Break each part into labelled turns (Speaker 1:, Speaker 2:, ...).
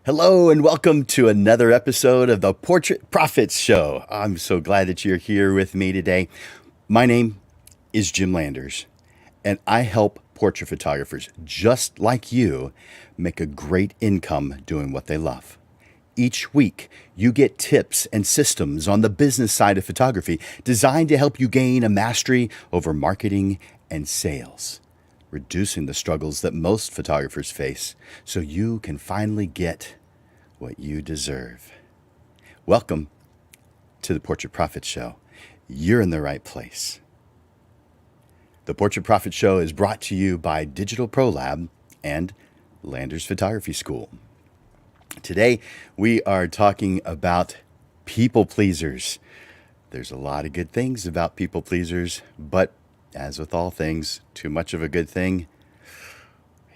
Speaker 1: Hello and welcome to another episode of the Portrait Profits Show. I'm so glad that you're here with me today. My name is Jim Landers, and I help portrait photographers just like you make a great income doing what they love. Each week, you get tips and systems on the business side of photography designed to help you gain a mastery over marketing and sales, reducing the struggles that most photographers face so you can finally get what you deserve. Welcome to the Portrait Profit Show. You're in the right place. The Portrait Profit Show is brought to you by Digital Pro Lab and Landers Photography School. Today, we are talking about people pleasers. There's a lot of good things about people pleasers, but as with all things, too much of a good thing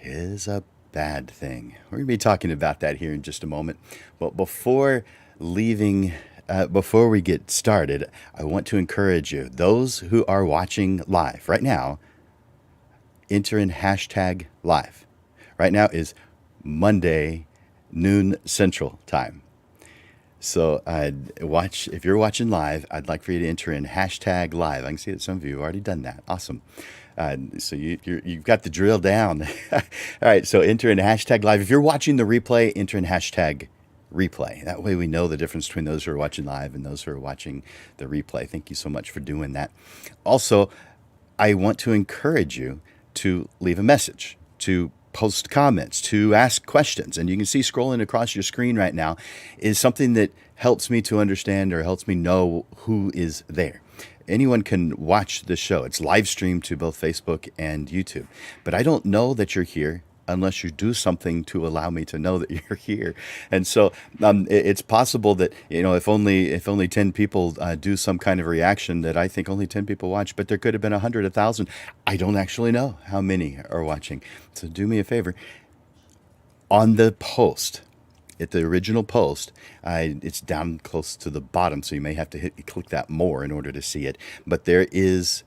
Speaker 1: is a bad thing. We're going to be talking about that here in just a moment. But before we get started, I want to encourage you, those who are watching live right now, enter in hashtag live. Right now is Monday, noon Central Time. So if you're watching live, I'd like for you to enter in hashtag live. I can see that some of you have already done that. Awesome. So you've got the drill down. All right, so enter in hashtag live. If you're watching the replay, enter in hashtag replay. That way we know the difference between those who are watching live and those who are watching the replay. Thank you so much for doing that. Also, I want to encourage you to leave a message, to post comments, to ask questions. And you can see scrolling across your screen right now is something that helps me to understand or helps me know who is there. Anyone can watch the show. It's live streamed to both Facebook and YouTube. But I don't know that you're here unless you do something to allow me to know that you're here. And so it's possible that, if only 10 people do some kind of reaction, that I think only 10 people watch, but there could have been 100, 1,000. I don't actually know how many are watching. So do me a favor. On the post, at the original post, it's down close to the bottom, so you may have to click that more in order to see it. But there is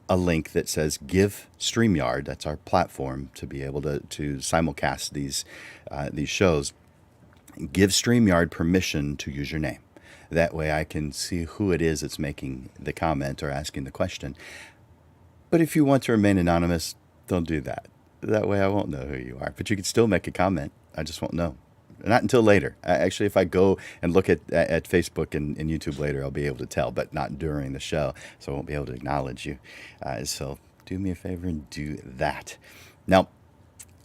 Speaker 1: a link that says give StreamYard, that's our platform to be able to simulcast these shows. Give StreamYard permission to use your name. That way I can see who it is that's making the comment or asking the question. But if you want to remain anonymous, don't do that. That way I won't know who you are. But you can still make a comment. I just won't know. Not until later. Actually, if I go and look at Facebook and YouTube later, I'll be able to tell, but not during the show, so I won't be able to acknowledge you. So do me a favor and do that. Now,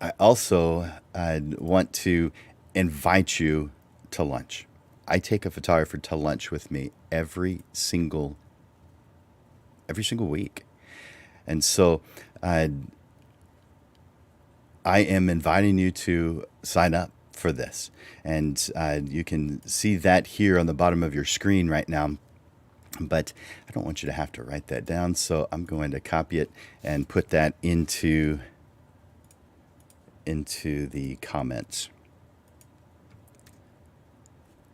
Speaker 1: I also want to invite you to lunch. I take a photographer to lunch with me every single week. And so I am inviting you to sign up for this. And you can see that here on the bottom of your screen right now. But I don't want you to have to write that down, so I'm going to copy it and put that into the comments.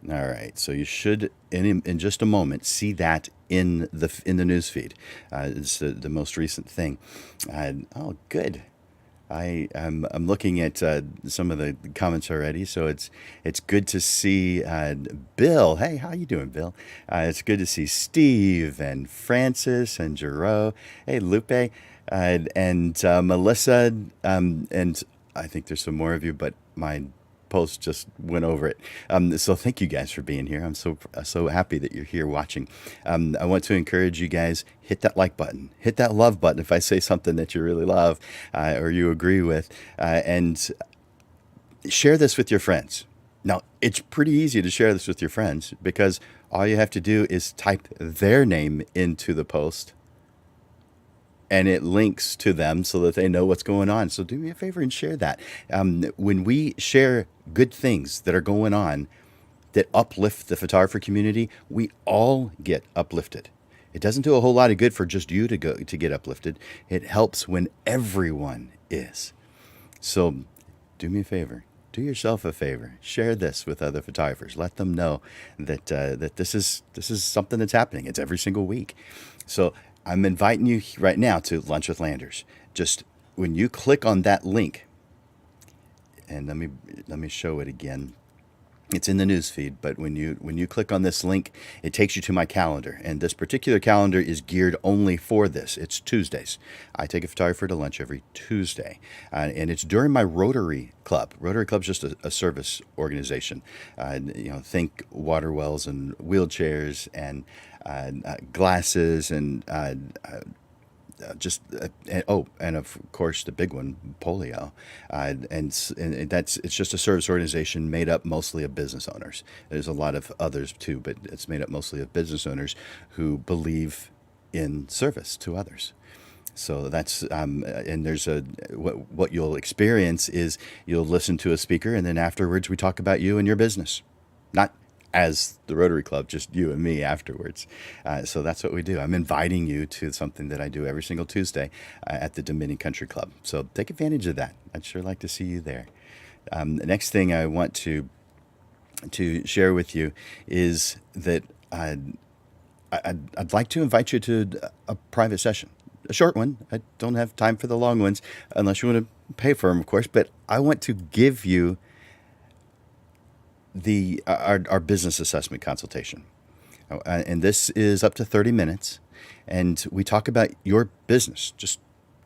Speaker 1: All right, so you should in just a moment see that in the news feed. It's the most recent thing. Oh, good. I'm looking at some of the comments already, so it's good to see Bill. Hey, how you doing, Bill? It's good to see Steve and Francis and Jero. Hey, Lupe and Melissa, and I think there's some more of you, but my post just went over it. So thank you guys for being here. I'm so happy that you're here watching. I want to encourage you guys, hit that like button, hit that love button if I say something that you really love or you agree with, and share this with your friends. Now, it's pretty easy to share this with your friends because all you have to do is type their name into the post and it links to them so that they know what's going on. So do me a favor and share that. When we share good things that are going on that uplift the photographer community, we all get uplifted. It doesn't do a whole lot of good for just you to get uplifted. It helps when everyone is. So do me a favor. Do yourself a favor. Share this with other photographers. Let them know that that this is something that's happening. It's every single week. So I'm inviting you right now to Lunch with Landers. Just when you click on that link, and let me show it again. It's in the news feed, but when you click on this link, it takes you to my calendar, and this particular calendar is geared only for this. It's Tuesdays. I take a photographer to lunch every Tuesday, and it's during my Rotary Club. Rotary Club's just a service organization. Think water wells and wheelchairs and glasses and and of course the big one, polio, and that's it's just a service organization made up mostly of business owners. There's a lot of others too, but it's made up mostly of business owners who believe in service to others. So that's and there's what you'll experience is you'll listen to a speaker, and then afterwards we talk about you and your business, not as the Rotary Club, just you and me afterwards. So that's what we do. I'm inviting you to something that I do every single Tuesday at the Dominion Country Club. So take advantage of that. I'd sure like to see you there. The next thing I want to share with you is that I'd like to invite you to a private session, a short one. I don't have time for the long ones unless you want to pay for them, of course. But I want to give you our business assessment consultation. And this is up to 30 minutes. And we talk about your business, just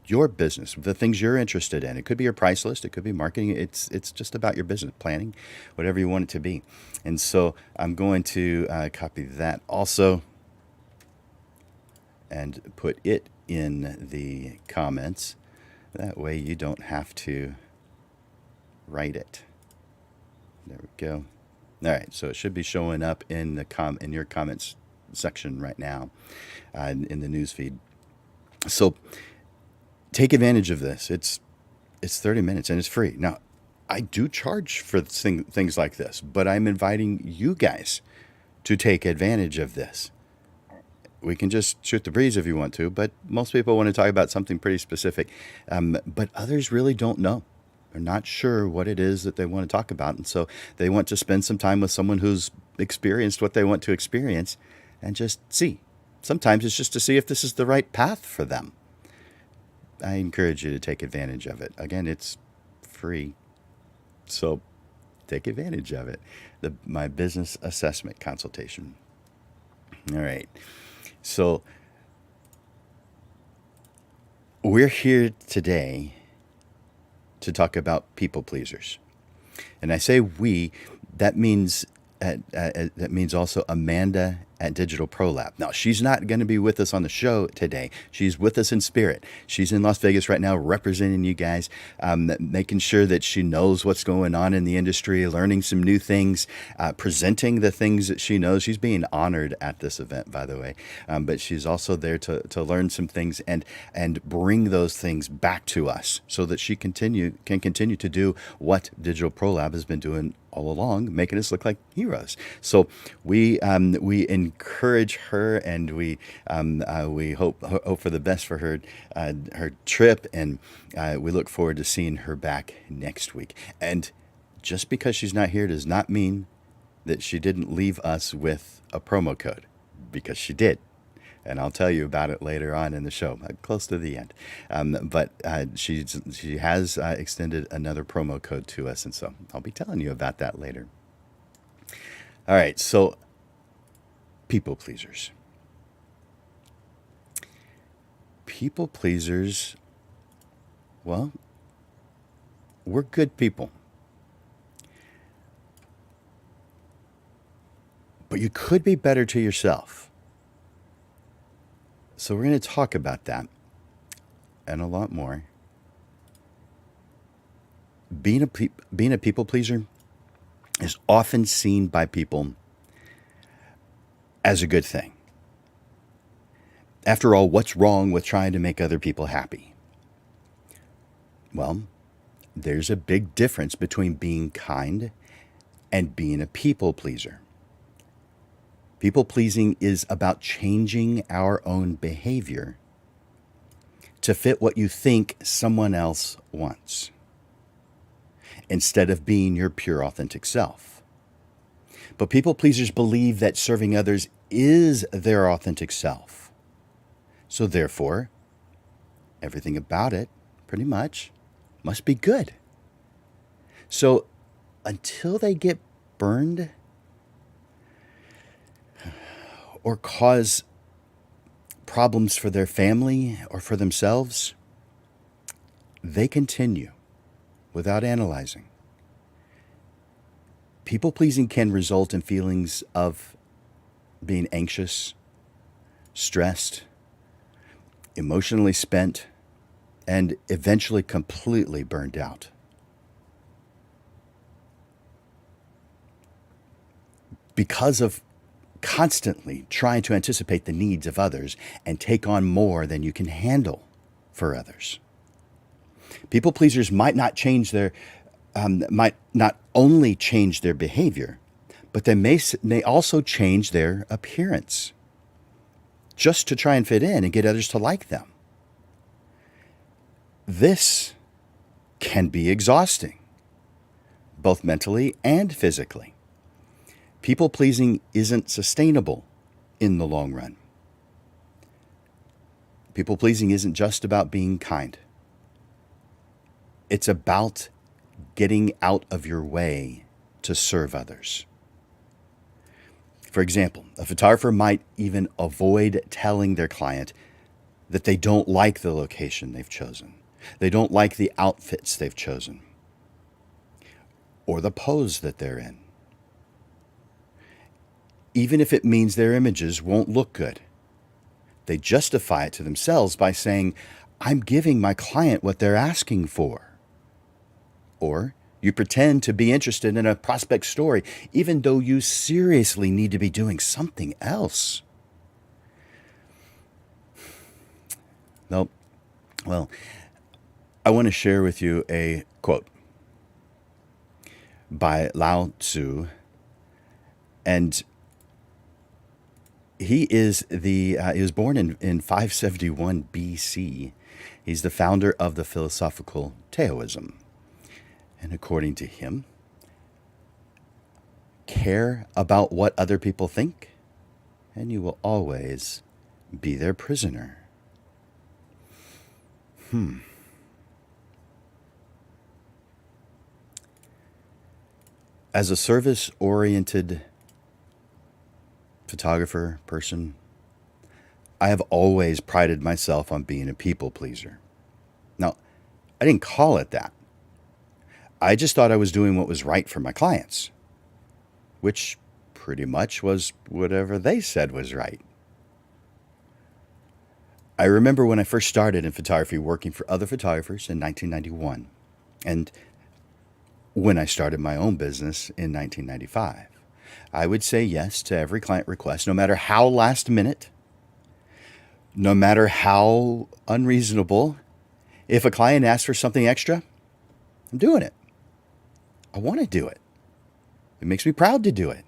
Speaker 1: your business, the things you're interested in. It could be your price list. It could be marketing. It's just about your business planning, whatever you want it to be. And so I'm going to copy that also and put it in the comments. That way you don't have to write it. There we go. All right, so it should be showing up in in your comments section right now, in the news feed. So take advantage of this. It's 30 minutes and it's free. Now, I do charge for things like this, but I'm inviting you guys to take advantage of this. We can just shoot the breeze if you want to, but most people want to talk about something pretty specific. But others really don't know. They're not sure what it is that they want to talk about. And so they want to spend some time with someone who's experienced what they want to experience and just see. Sometimes it's just to see if this is the right path for them. I encourage you to take advantage of it. Again, it's free. So take advantage of it. My business assessment consultation. All right. So we're here today to talk about people pleasers. And I say we, that means also Amanda at Digital Pro Lab. Now, she's not going to be with us on the show today. She's with us in spirit. She's in Las Vegas right now representing you guys, making sure that she knows what's going on in the industry, learning some new things, presenting the things that she knows. She's being honored at this event, by the way. But she's also there to learn some things and bring those things back to us so that she can continue to do what Digital Pro Lab has been doing all along, making us look like heroes. So we encourage her, and we hope for the best for her trip, and we look forward to seeing her back next week. And just because she's not here does not mean that she didn't leave us with a promo code, because she did. And I'll tell you about it later on in the show, close to the end. But she has extended another promo code to us, and so I'll be telling you about that later. All right, so people pleasers. People pleasers, well, we're good people. But you could be better to yourself. So we're going to talk about that and a lot more. Being a people pleaser is often seen by people as a good thing. After all, what's wrong with trying to make other people happy? Well, there's a big difference between being kind and being a people pleaser. People pleasing is about changing our own behavior to fit what you think someone else wants, instead of being your pure, authentic self. But people pleasers believe that serving others is their authentic self. So therefore, everything about it, pretty much, must be good. So until they get burned or cause problems for their family or for themselves, they continue without analyzing. People pleasing can result in feelings of being anxious, stressed, emotionally spent, and eventually completely burned out. Because of constantly trying to anticipate the needs of others and take on more than you can handle for others. People pleasers might not only change their behavior, but they may also change their appearance just to try and fit in and get others to like them. This can be exhausting, both mentally and physically. People pleasing isn't sustainable in the long run. People pleasing isn't just about being kind. It's about getting out of your way to serve others. For example, a photographer might even avoid telling their client that they don't like the location they've chosen. They don't like the outfits they've chosen or the pose that they're in, even if it means their images won't look good. They justify it to themselves by saying, I'm giving my client what they're asking for. Or you pretend to be interested in a prospect story, even though you seriously need to be doing something else. Well, I want to share with you a quote by Lao Tzu, and he was born in 571 BC. He's the founder of the philosophical Taoism. And according to him, care about what other people think, and you will always be their prisoner. As a service-oriented photographer person, I have always prided myself on being a people pleaser. Now, I didn't call it that. I just thought I was doing what was right for my clients, which pretty much was whatever they said was right. I remember when I first started in photography working for other photographers in 1991, and when I started my own business in 1995. I would say yes to every client request, no matter how last minute, no matter how unreasonable. If a client asks for something extra, I'm doing it. I want to do it. It makes me proud to do it.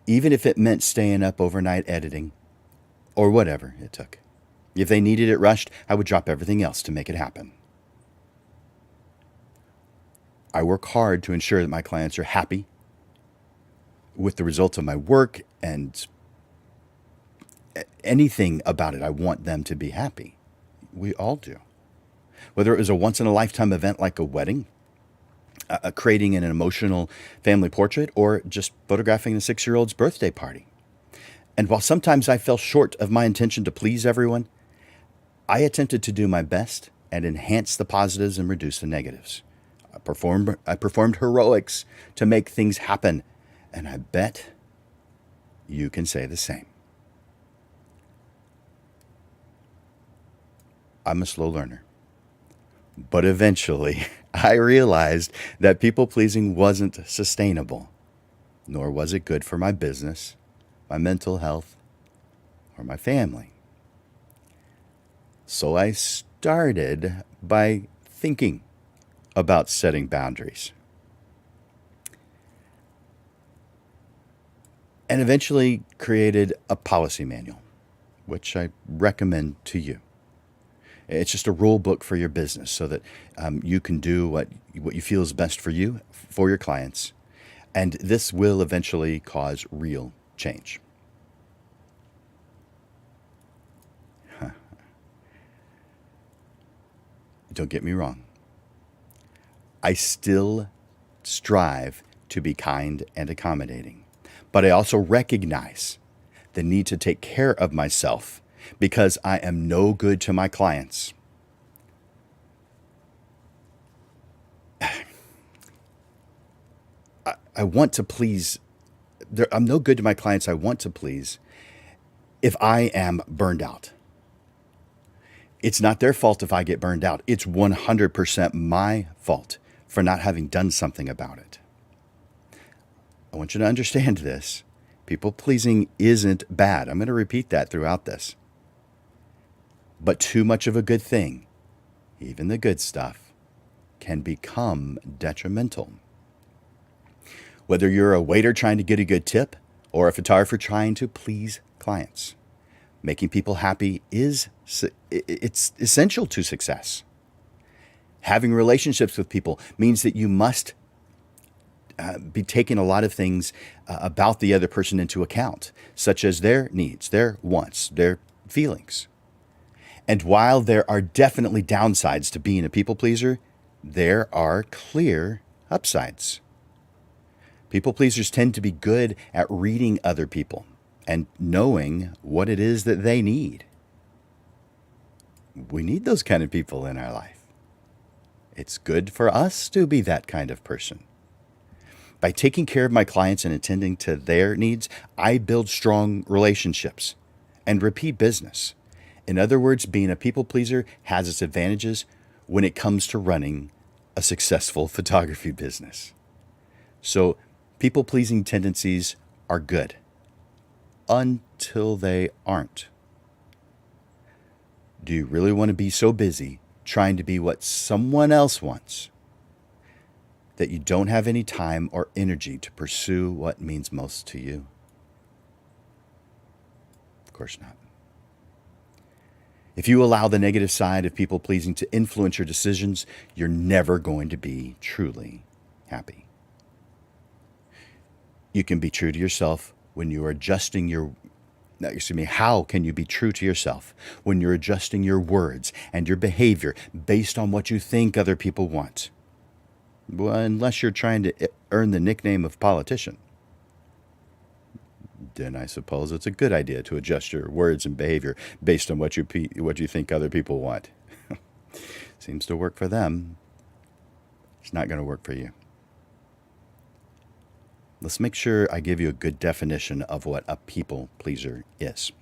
Speaker 1: Even if it meant staying up overnight editing or whatever it took. If they needed it rushed, I would drop everything else to make it happen. I work hard to ensure that my clients are happy with the results of my work, and anything about it, I want them to be happy. We all do. Whether it was a once-in-a-lifetime event like a wedding, creating an emotional family portrait, or just photographing a 6-year-old's birthday party. And while sometimes I fell short of my intention to please everyone, I attempted to do my best and enhance the positives and reduce the negatives. I performed heroics to make things happen, and I bet you can say the same. I'm a slow learner. But eventually, I realized that people-pleasing wasn't sustainable, nor was it good for my business, my mental health, or my family. So I started by thinking about setting boundaries. And eventually created a policy manual, which I recommend to you. It's just a rule book for your business so that you can do what you feel is best for you, for your clients. And this will eventually cause real change. Don't get me wrong. I still strive to be kind and accommodating. But I also recognize the need to take care of myself because I am no good to my clients. I want to please. I'm no good to my clients I want to please if I am burned out. It's not their fault if I get burned out. It's 100% my fault for not having done something about it. I want you to understand this. People pleasing isn't bad. I'm going to repeat that throughout this. But too much of a good thing, even the good stuff, can become detrimental. Whether you're a waiter trying to get a good tip or a photographer trying to please clients, making people happy it's essential to success. Having relationships with people means that you must be taking a lot of things about the other person into account, such as their needs, their wants, their feelings. And while there are definitely downsides to being a people pleaser, there are clear upsides. People pleasers tend to be good at reading other people and knowing what it is that they need. We need those kind of people in our life. It's good for us to be that kind of person. By taking care of my clients and attending to their needs, I build strong relationships and repeat business. In other words, being a people pleaser has its advantages when it comes to running a successful photography business. So, people-pleasing tendencies are good until they aren't. Do you really want to be so busy trying to be what someone else wants that you don't have any time or energy to pursue what means most to you? Of course not. If you allow the negative side of people-pleasing to influence your decisions, you're never going to be truly happy. You can be true to yourself when you are adjusting how can you be true to yourself when you're adjusting your words and your behavior based on what you think other people want? Well, unless you're trying to earn the nickname of politician. Then I suppose it's a good idea to adjust your words and behavior based on what you think other people want. Seems to work for them. It's not going to work for you. Let's make sure I give you a good definition of what a people pleaser is.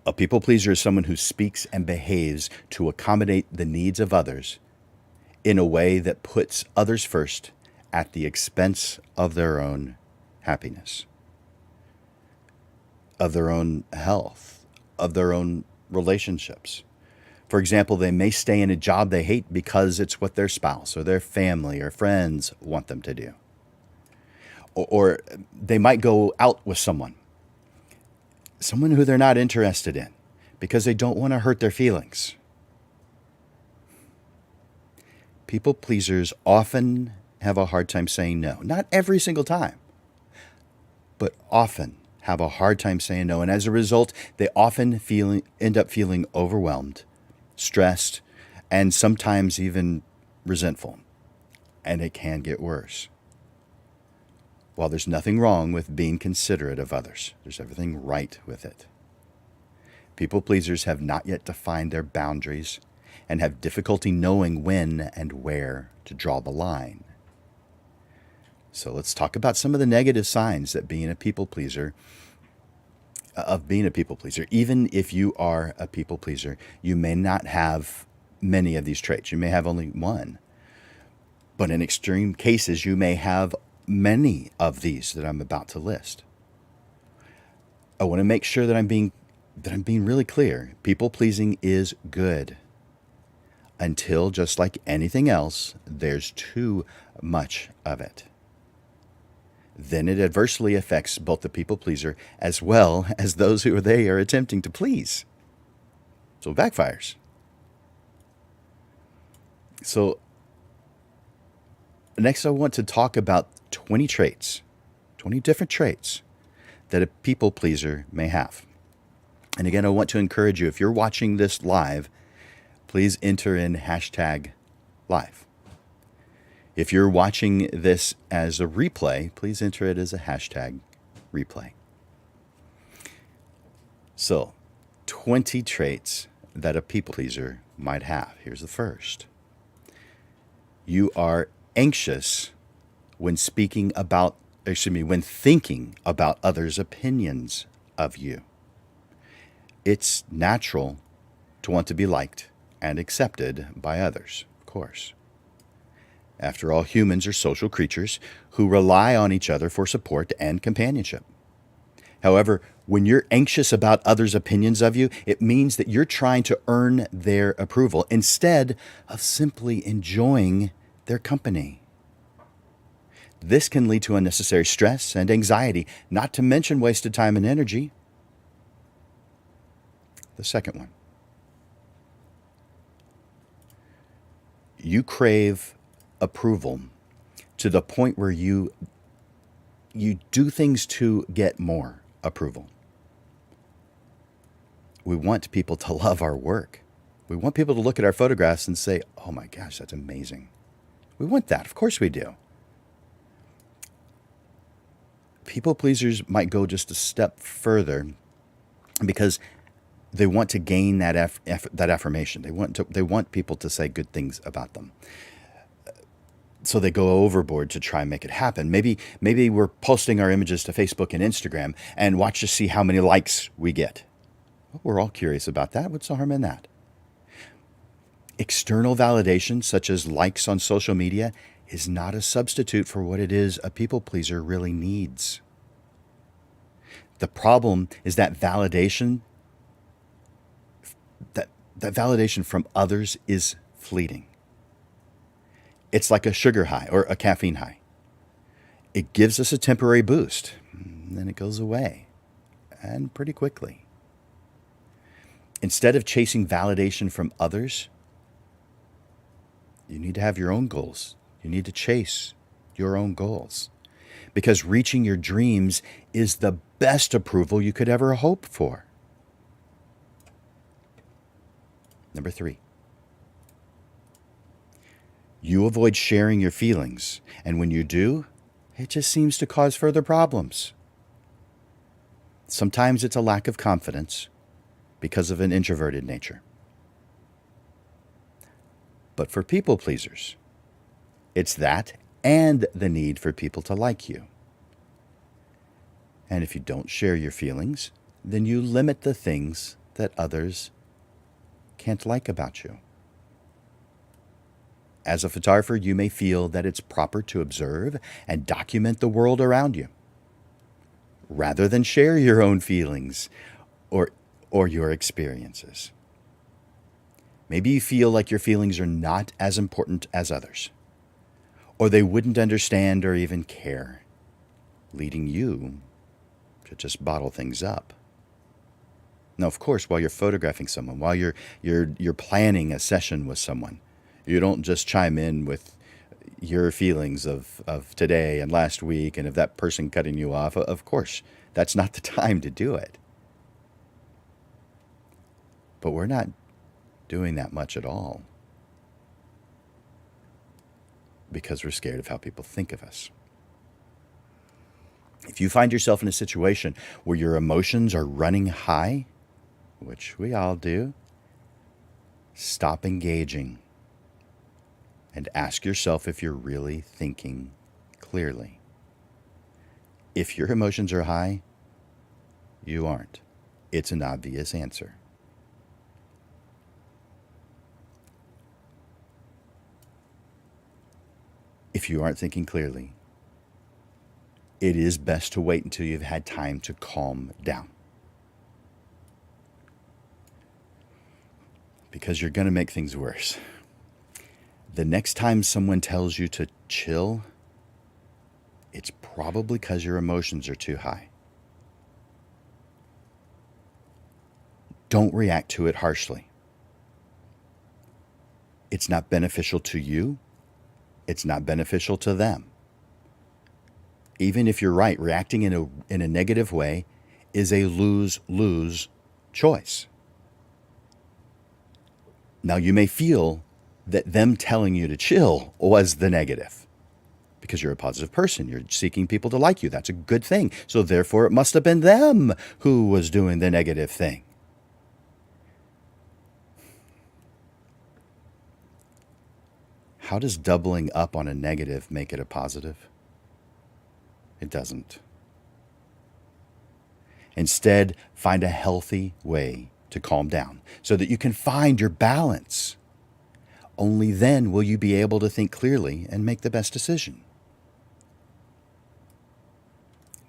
Speaker 1: A people pleaser is someone who speaks and behaves to accommodate the needs of others in a way that puts others first at the expense of their own happiness, of their own health, of their own relationships. For example, they may stay in a job they hate because it's what their spouse or their family or friends want them to do. Or they might go out with someone who they're not interested in because they don't want to hurt their feelings. People pleasers often have a hard time saying no. Not every single time, but often have a hard time saying no. And as a result, they often end up feeling overwhelmed, stressed, and sometimes even resentful. And it can get worse. While there's nothing wrong with being considerate of others, there's everything right with it. People pleasers have not yet defined their boundaries and have difficulty knowing when and where to draw the line. So let's talk about some of the negative signs that being a people pleaser. Even if you are a people pleaser, you may not have many of these traits. You may have only one. But in extreme cases, you may have many of these that I'm about to list. I want to make sure that I'm being really clear. People pleasing is good until, just like anything else, there's too much of it. Then it adversely affects both the people pleaser as well as those who they are attempting to please. So it backfires. So next I want to talk about 20 different traits that a people pleaser may have. And again, I want to encourage you, if you're watching this live, please enter in #live. If you're watching this as a replay, please enter it as a hashtag replay. So, 20 traits that a people pleaser might have. Here's the first. You are anxious when when thinking about others' opinions of you. It's natural to want to be liked and accepted by others, of course. After all, humans are social creatures who rely on each other for support and companionship. However, when you're anxious about others' opinions of you, it means that you're trying to earn their approval instead of simply enjoying their company. This can lead to unnecessary stress and anxiety, not to mention wasted time and energy. The second one. You crave approval to the point where you do things to get more approval. We want people to love our work. We want people to look at our photographs and say, "Oh my gosh, that's amazing." We want that. Of course we do. People pleasers might go just a step further because they want to gain that affirmation. They want people to say good things about them. So they go overboard to try and make it happen. Maybe we're posting our images to Facebook and Instagram and watch to see how many likes we get. Well, we're all curious about that. What's the harm in that? External validation, such as likes on social media, is not a substitute for what it is a people pleaser really needs. The problem is that validation from others is fleeting. It's like a sugar high or a caffeine high. It gives us a temporary boost, and then it goes away, and pretty quickly. Instead of chasing validation from others, you need to have your own goals. You need to chase your own goals, because reaching your dreams is the best approval you could ever hope for. Number 3. You avoid sharing your feelings, and when you do, it just seems to cause further problems. Sometimes it's a lack of confidence because of an introverted nature. But for people pleasers, it's that and the need for people to like you. And if you don't share your feelings, then you limit the things that others can't like about you. As a photographer, you may feel that it's proper to observe and document the world around you, rather than share your own feelings or your experiences. Maybe you feel like your feelings are not as important as others, or they wouldn't understand or even care, leading you to just bottle things up. Now, of course, while you're photographing someone, while you're planning a session with someone, you don't just chime in with your feelings of today and last week and of that person cutting you off. Of course, that's not the time to do it. But we're not doing that much at all because we're scared of how people think of us. If you find yourself in a situation where your emotions are running high, which we all do, stop engaging and ask yourself if you're really thinking clearly. If your emotions are high, you aren't. It's an obvious answer. If you aren't thinking clearly, it is best to wait until you've had time to calm down. Because you're going to make things worse. The next time someone tells you to chill, it's probably because your emotions are too high. Don't react to it harshly. It's not beneficial to you. It's not beneficial to them. Even if you're right, reacting in a negative way is a lose-lose choice. Now, you may feel that them telling you to chill was the negative. Because you're a positive person. You're seeking people to like you. That's a good thing. So therefore, it must have been them who was doing the negative thing. How does doubling up on a negative make it a positive? It doesn't. Instead, find a healthy way to calm down so that you can find your balance. Only then will you be able to think clearly and make the best decision.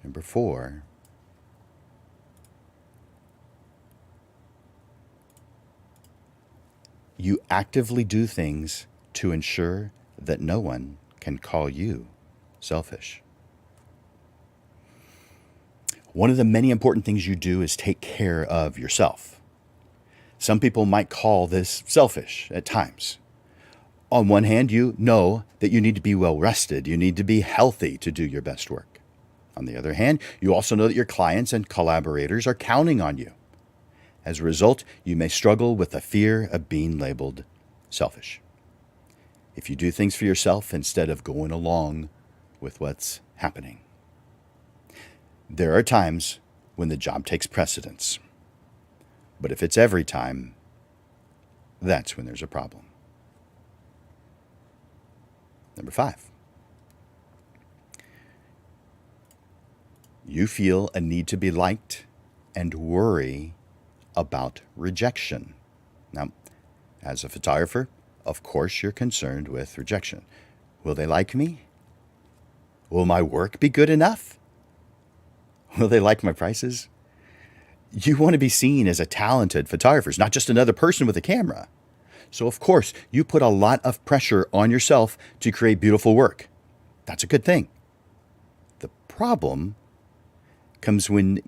Speaker 1: Number 4, you actively do things to ensure that no one can call you selfish. One of the many important things you do is take care of yourself. Some people might call this selfish at times. On one hand, you know that you need to be well rested. You need to be healthy to do your best work. On the other hand, you also know that your clients and collaborators are counting on you. As a result, you may struggle with the fear of being labeled selfish. If you do things for yourself instead of going along with what's happening. There are times when the job takes precedence. But if it's every time, that's when there's a problem. Number 5. You feel a need to be liked and worry about rejection. Now, as a photographer, of course you're concerned with rejection. Will they like me? Will my work be good enough? Will they like my prices? You want to be seen as a talented photographer, not just another person with a camera. So of course, you put a lot of pressure on yourself to create beautiful work. That's a good thing. The problem comes in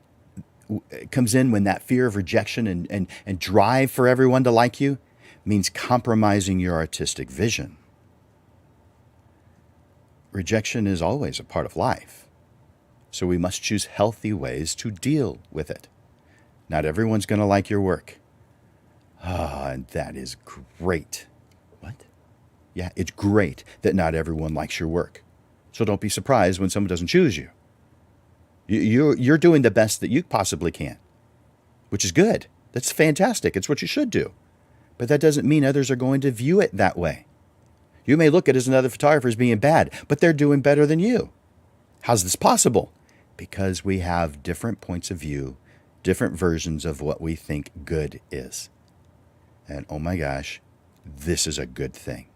Speaker 1: when that fear of rejection and drive for everyone to like you means compromising your artistic vision. Rejection is always a part of life, so we must choose healthy ways to deal with it. Not everyone's going to like your work. And that is great. What? Yeah, it's great that not everyone likes your work. So don't be surprised when someone doesn't choose you. You're doing the best that you possibly can, which is good. That's fantastic. It's what you should do. But that doesn't mean others are going to view it that way. You may look at it as another photographer as being bad, but they're doing better than you. How's this possible? Because we have different points of view, different versions of what we think good is. And oh my gosh, this is a good thing.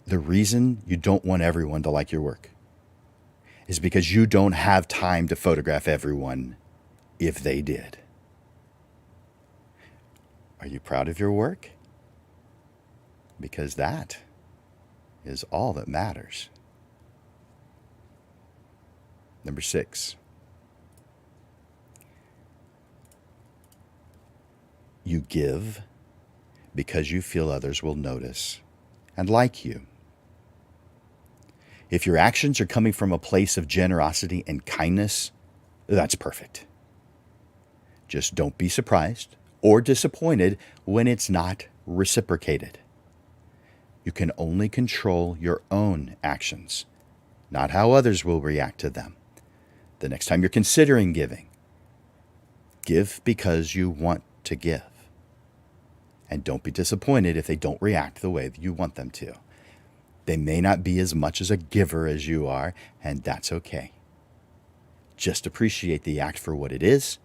Speaker 1: The reason you don't want everyone to like your work is because you don't have time to photograph everyone if they did. Are you proud of your work? Because that is all that matters. Number 6. You give because you feel others will notice and like you. If your actions are coming from a place of generosity and kindness, that's perfect. Just don't be surprised or disappointed when it's not reciprocated. You can only control your own actions, not how others will react to them. The next time you're considering giving, give because you want to give. And don't be disappointed if they don't react the way that you want them to. They may not be as much as a giver as you are, and that's okay. Just appreciate the act for what it is,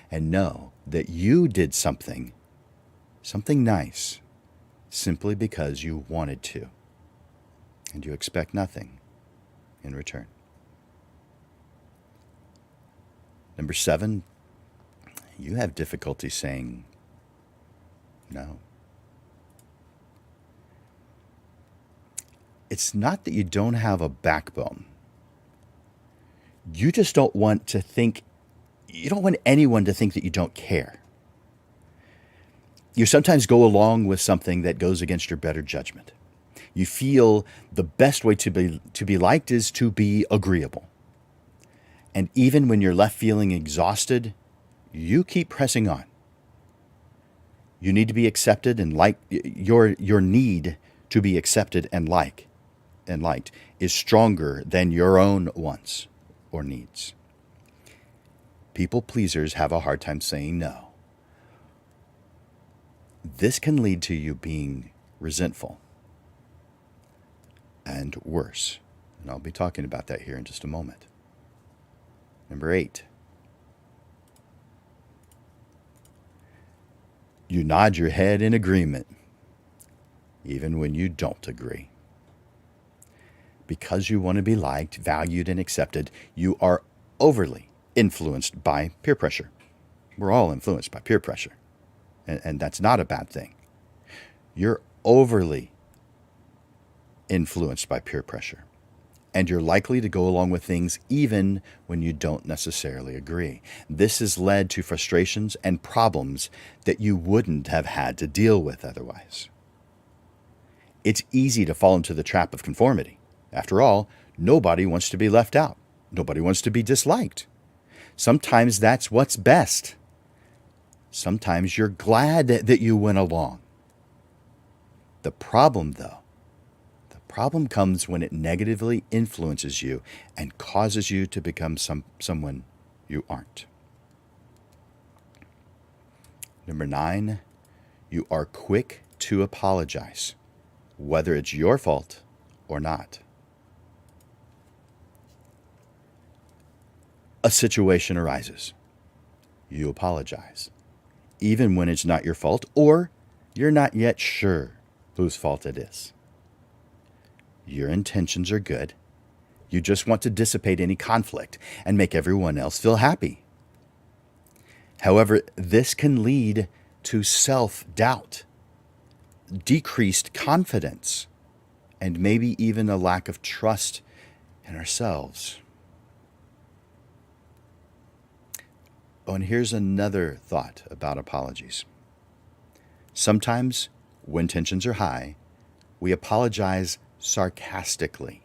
Speaker 1: and know that you did something nice, simply because you wanted to, and you expect nothing in return. Number 7, you have difficulty saying no. It's not that you don't have a backbone. You just don't want anyone to think that you don't care. You sometimes go along with something that goes against your better judgment. You feel the best way to be liked is to be agreeable. And even when you're left feeling exhausted, you keep pressing on. You need to be accepted and like your need to be accepted and liked is stronger than your own wants or needs. People pleasers have a hard time saying no. This can lead to you being resentful and worse. And I'll be talking about that here in just a moment. Number 8. You nod your head in agreement, even when you don't agree. Because you want to be liked, valued, and accepted, you are overly influenced by peer pressure. We're all influenced by peer pressure, and that's not a bad thing. You're overly influenced by peer pressure, and you're likely to go along with things even when you don't necessarily agree. This has led to frustrations and problems that you wouldn't have had to deal with otherwise. It's easy to fall into the trap of conformity. After all, nobody wants to be left out. Nobody wants to be disliked. Sometimes that's what's best. Sometimes you're glad that you went along. The problem, though, comes when it negatively influences you and causes you to become someone you aren't. Number 9, you are quick to apologize, whether it's your fault or not. A situation arises. You apologize, even when it's not your fault or you're not yet sure whose fault it is. Your intentions are good. You just want to dissipate any conflict and make everyone else feel happy. However, this can lead to self-doubt, decreased confidence, and maybe even a lack of trust in ourselves. Oh, and here's another thought about apologies. Sometimes, when tensions are high, we apologize sarcastically.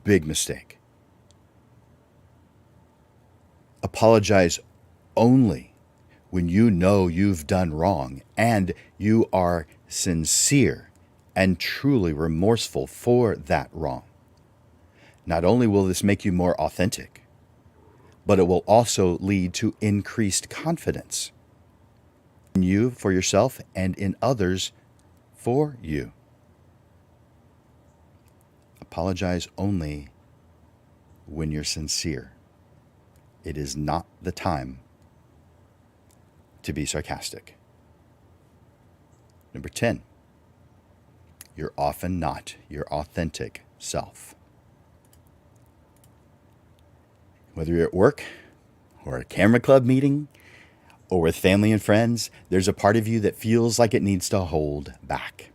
Speaker 1: Big mistake. Apologize only when you know you've done wrong and you are sincere and truly remorseful for that wrong. Not only will this make you more authentic, but it will also lead to increased confidence in you for yourself and in others for you. Apologize only when you're sincere. It is not the time to be sarcastic. Number 10, you're often not your authentic self. Whether you're at work or a camera club meeting or with family and friends, there's a part of you that feels like it needs to hold back.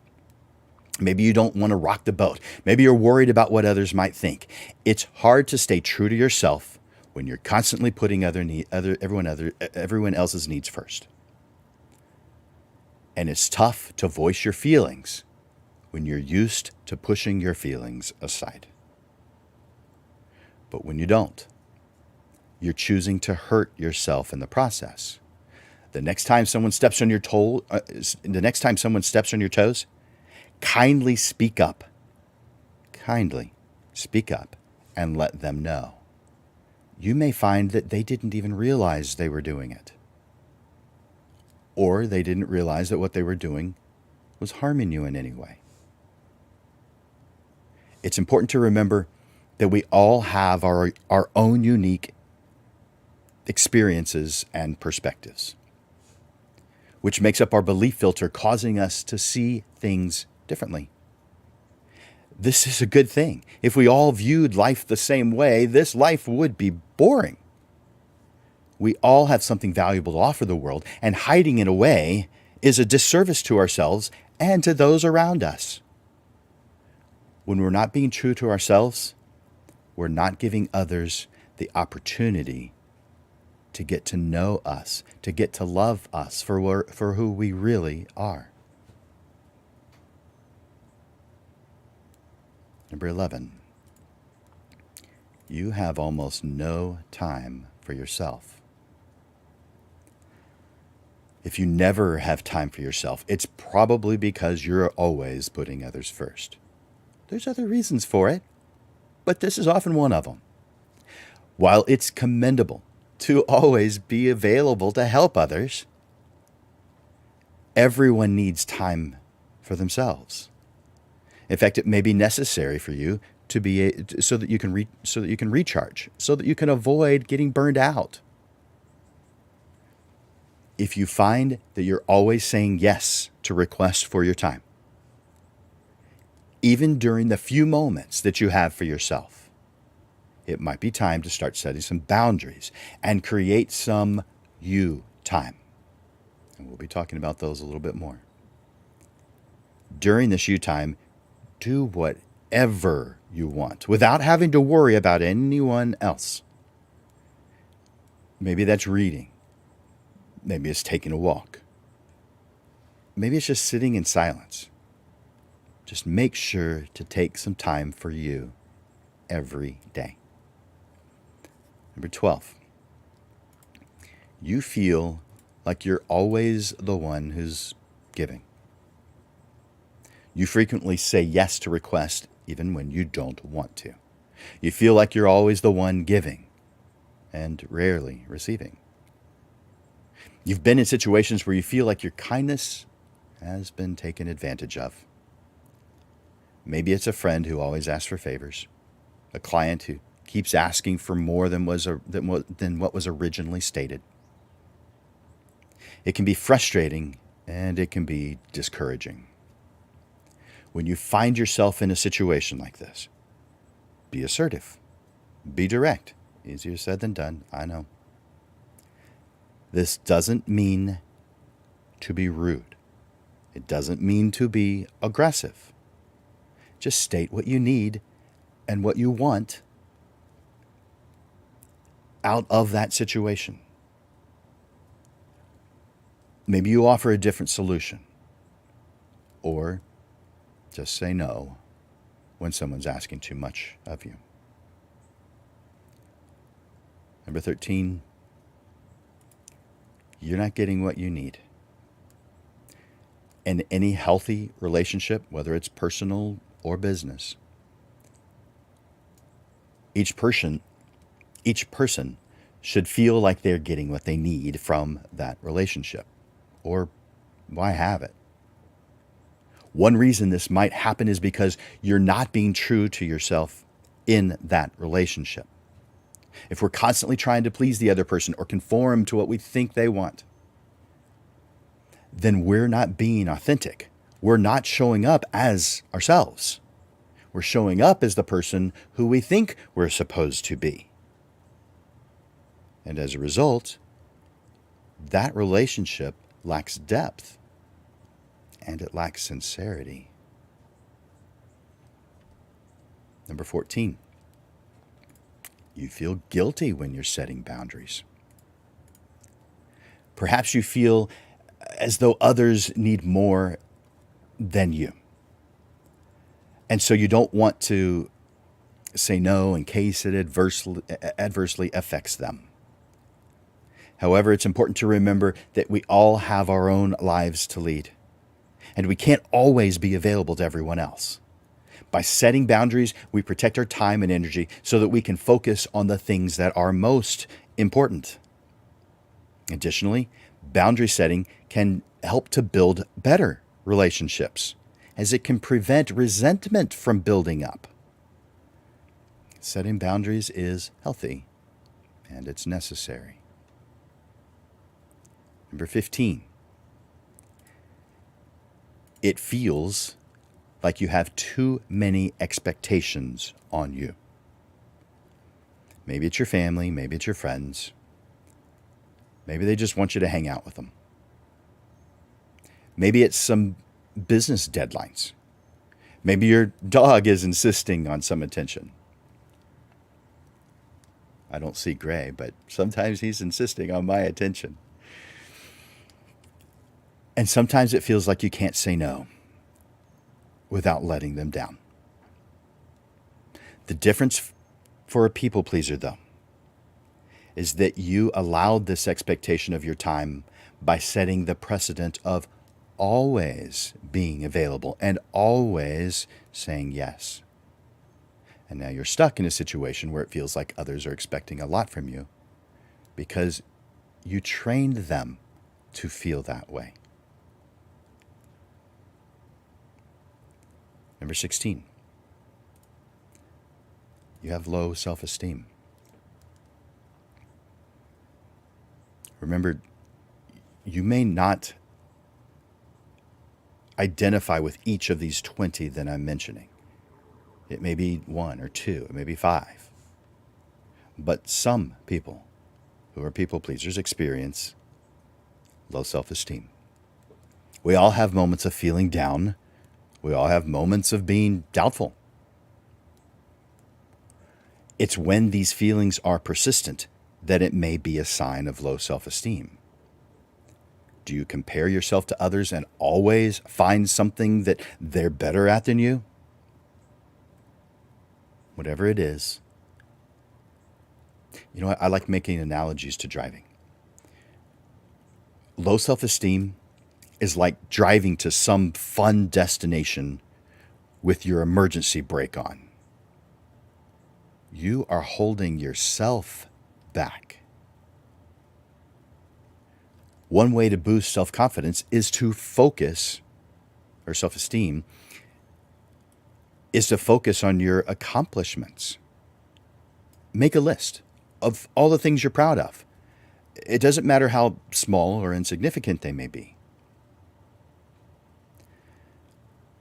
Speaker 1: Maybe you don't want to rock the boat. Maybe you're worried about what others might think. It's hard to stay true to yourself when you're constantly putting everyone else's needs first. And it's tough to voice your feelings when you're used to pushing your feelings aside. But when you don't, you're choosing to hurt yourself in the process. The next time someone steps on your toes, kindly speak up. Kindly speak up and let them know. You may find that they didn't even realize they were doing it. Or they didn't realize that what they were doing was harming you in any way. It's important to remember that we all have our own unique experiences and perspectives, which makes up our belief filter, causing us to see things differently. This is a good thing. If we all viewed life the same way, this life would be boring. We all have something valuable to offer the world, and hiding it away is a disservice to ourselves and to those around us. When we're not being true to ourselves, we're not giving others the opportunity to get to know us, to get to love us for who we really are. Number 11, you have almost no time for yourself. If you never have time for yourself, it's probably because you're always putting others first. There's other reasons for it, but this is often one of them. While it's commendable to always be available to help others, everyone needs time for themselves. In fact, it may be necessary for you to be so that you can recharge, so that you can avoid getting burned out. If you find that you're always saying yes to requests for your time, even during the few moments that you have for yourself, it might be time to start setting some boundaries and create some you time. And we'll be talking about those a little bit more. During this you time, do whatever you want without having to worry about anyone else. Maybe that's reading. Maybe it's taking a walk. Maybe it's just sitting in silence. Just make sure to take some time for you every day. Number 12, you feel like you're always the one who's giving. You frequently say yes to requests even when you don't want to. You feel like you're always the one giving and rarely receiving. You've been in situations where you feel like your kindness has been taken advantage of. Maybe it's a friend who always asks for favors, a client who keeps asking for more than what was originally stated. It can be frustrating and it can be discouraging. When you find yourself in a situation like this, be assertive, be direct. Easier said than done, I know. This doesn't mean to be rude. It doesn't mean to be aggressive. Just state what you need and what you want out of that situation. Maybe you offer a different solution, or just say no when someone's asking too much of you. Number 13, you're not getting what you need. In any healthy relationship, whether it's personal or business, each person should feel like they're getting what they need from that relationship. Or why have it? One reason this might happen is because you're not being true to yourself in that relationship. If we're constantly trying to please the other person or conform to what we think they want, then we're not being authentic. We're not showing up as ourselves. We're showing up as the person who we think we're supposed to be. And as a result, that relationship lacks depth and it lacks sincerity. Number 14, you feel guilty when you're setting boundaries. Perhaps you feel as though others need more than you. And so you don't want to say no in case it adversely affects them. However, it's important to remember that we all have our own lives to lead, and we can't always be available to everyone else. By setting boundaries, we protect our time and energy so that we can focus on the things that are most important. Additionally, boundary setting can help to build better relationships, as it can prevent resentment from building up. Setting boundaries is healthy, and it's necessary. Number 15, it feels like you have too many expectations on you. Maybe it's your family, maybe it's your friends. Maybe they just want you to hang out with them. Maybe it's some business deadlines. Maybe your dog is insisting on some attention. I don't see Gray, but sometimes he's insisting on my attention. And sometimes it feels like you can't say no without letting them down. The difference for a people pleaser, though, is that you allowed this expectation of your time by setting the precedent of always being available and always saying yes. And now you're stuck in a situation where it feels like others are expecting a lot from you because you trained them to feel that way. Number 16, you have low self-esteem. Remember, you may not identify with each of these 20 that I'm mentioning. It may be 1 or 2, it may be 5. But some people who are people pleasers experience low self-esteem. We all have moments of feeling down. We all have moments of being doubtful. It's when these feelings are persistent that it may be a sign of low self-esteem. Do you compare yourself to others and always find something that they're better at than you? Whatever it is. You know what? I like making analogies to driving. Low self-esteem is like driving to some fun destination with your emergency brake on. You are holding yourself back. One way to boost self-confidence is to focus, or self-esteem, is to focus on your accomplishments. Make a list of all the things you're proud of. It doesn't matter how small or insignificant they may be.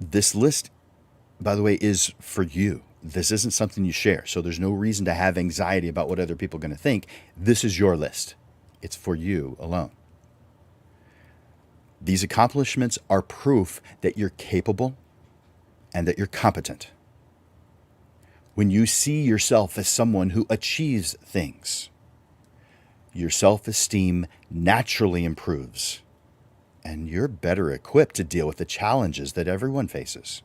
Speaker 1: This list, by the way, is for you. This isn't something you share, so there's no reason to have anxiety about what other people are going to think. This is your list. It's for you alone. These accomplishments are proof that you're capable and that you're competent. When you see yourself as someone who achieves things, your self-esteem naturally improves, and you're better equipped to deal with the challenges that everyone faces.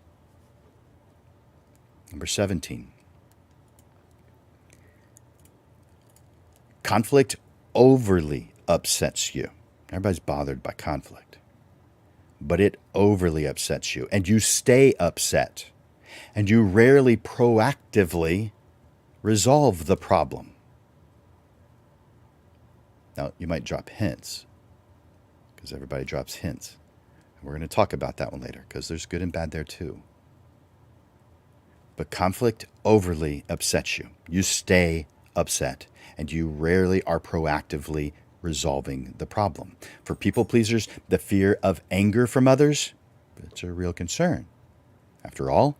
Speaker 1: Number 17. Conflict overly upsets you. Everybody's bothered by conflict, but it overly upsets you, and you stay upset, and you rarely proactively resolve the problem. Now, you might drop hints, because everybody drops hints. And we're going to talk about that one later, because there's good and bad there too. But conflict overly upsets you. You stay upset, and you rarely are proactively resolving the problem. For people pleasers, the fear of anger from others, it's a real concern. After all,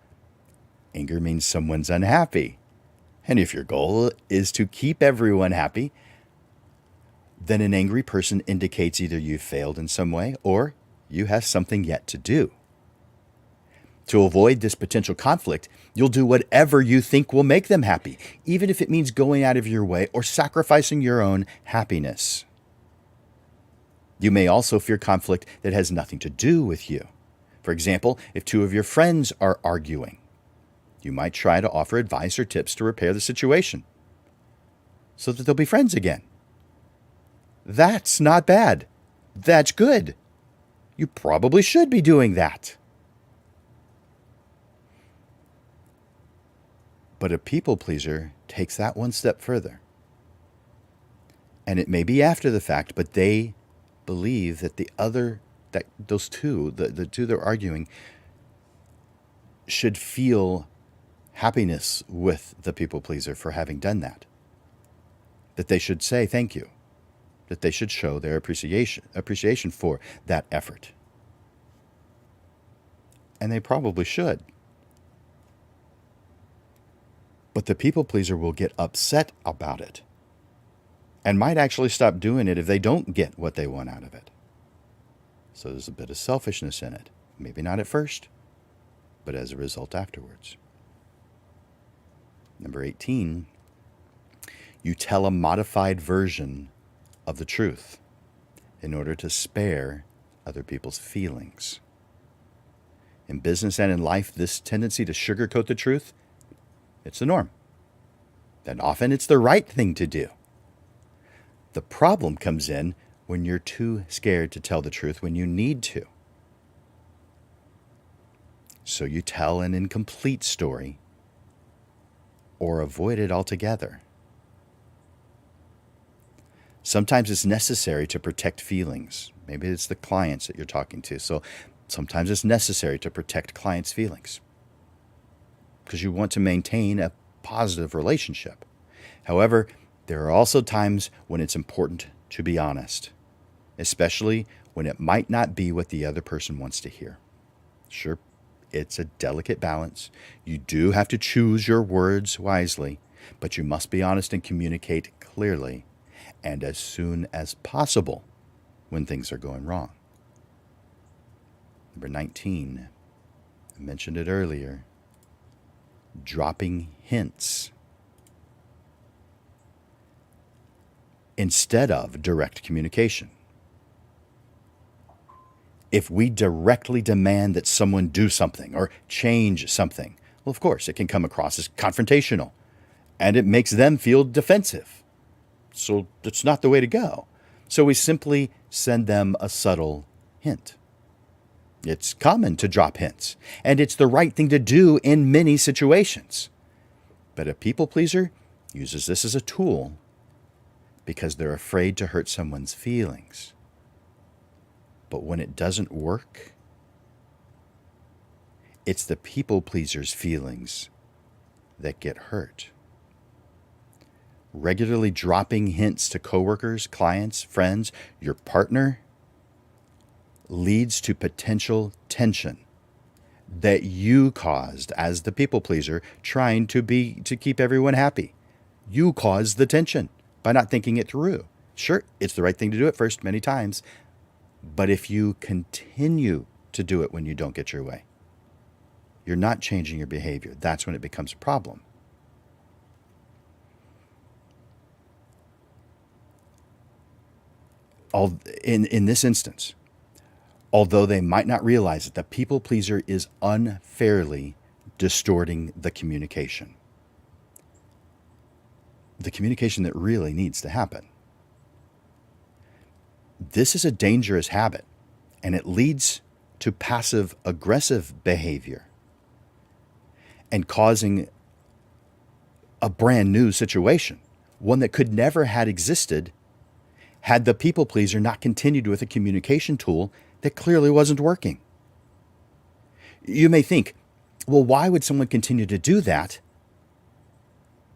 Speaker 1: anger means someone's unhappy. And if your goal is to keep everyone happy, then an angry person indicates either you failed in some way or you have something yet to do. To avoid this potential conflict, you'll do whatever you think will make them happy, even if it means going out of your way or sacrificing your own happiness. You may also fear conflict that has nothing to do with you. For example, if two of your friends are arguing, you might try to offer advice or tips to repair the situation so that they'll be friends again. That's not bad. That's good. You probably should be doing that. But a people pleaser takes that one step further. And it may be after the fact, but they believe that those two, the two they're arguing, should feel happiness with the people pleaser for having done that. That they should say thank you. That they should show their appreciation for that effort. And they probably should. But the people pleaser will get upset about it and might actually stop doing it if they don't get what they want out of it. So there's a bit of selfishness in it. Maybe not at first, but as a result afterwards. Number 18, you tell a modified version of the truth in order to spare other people's feelings. In business and in life, this tendency to sugarcoat the truth, it's the norm. And often it's the right thing to do. The problem comes in when you're too scared to tell the truth when you need to. So you tell an incomplete story or avoid it altogether. Sometimes it's necessary to protect feelings. Maybe it's the clients that you're talking to. So sometimes it's necessary to protect clients' feelings because you want to maintain a positive relationship. However, there are also times when it's important to be honest, especially when it might not be what the other person wants to hear. Sure, it's a delicate balance. You do have to choose your words wisely, but you must be honest and communicate clearly and as soon as possible when things are going wrong. Number 19, I mentioned it earlier, dropping hints instead of direct communication. If we directly demand that someone do something or change something, well, of course, it can come across as confrontational, and it makes them feel defensive. So that's not the way to go. So we simply send them a subtle hint. It's common to drop hints, and it's the right thing to do in many situations. But a people pleaser uses this as a tool because they're afraid to hurt someone's feelings. But when it doesn't work, it's the people pleaser's feelings that get hurt. Regularly dropping hints to coworkers, clients, friends, your partner leads to potential tension that you caused as the people pleaser trying to keep everyone happy. You caused the tension by not thinking it through. Sure, it's the right thing to do at first many times, but if you continue to do it when you don't get your way, you're not changing your behavior. That's when it becomes a problem. In this instance, although they might not realize it, the people pleaser is unfairly distorting the communication. The communication that really needs to happen. This is a dangerous habit, and it leads to passive-aggressive behavior and causing a brand new situation, one that could never had existed had the people pleaser not continued with a communication tool that clearly wasn't working. You may think, well, why would someone continue to do that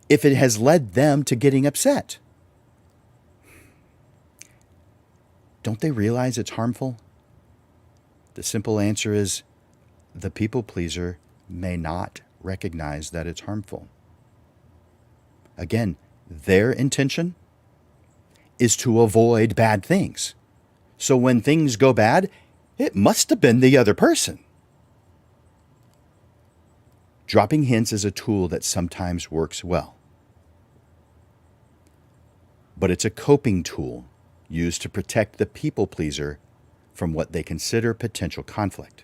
Speaker 1: if it has led them to getting upset? Don't they realize it's harmful? The simple answer is the people pleaser may not recognize that it's harmful. Again, their intention is to avoid bad things. So when things go bad, it must have been the other person. Dropping hints is a tool that sometimes works well, but it's a coping tool used to protect the people pleaser from what they consider potential conflict.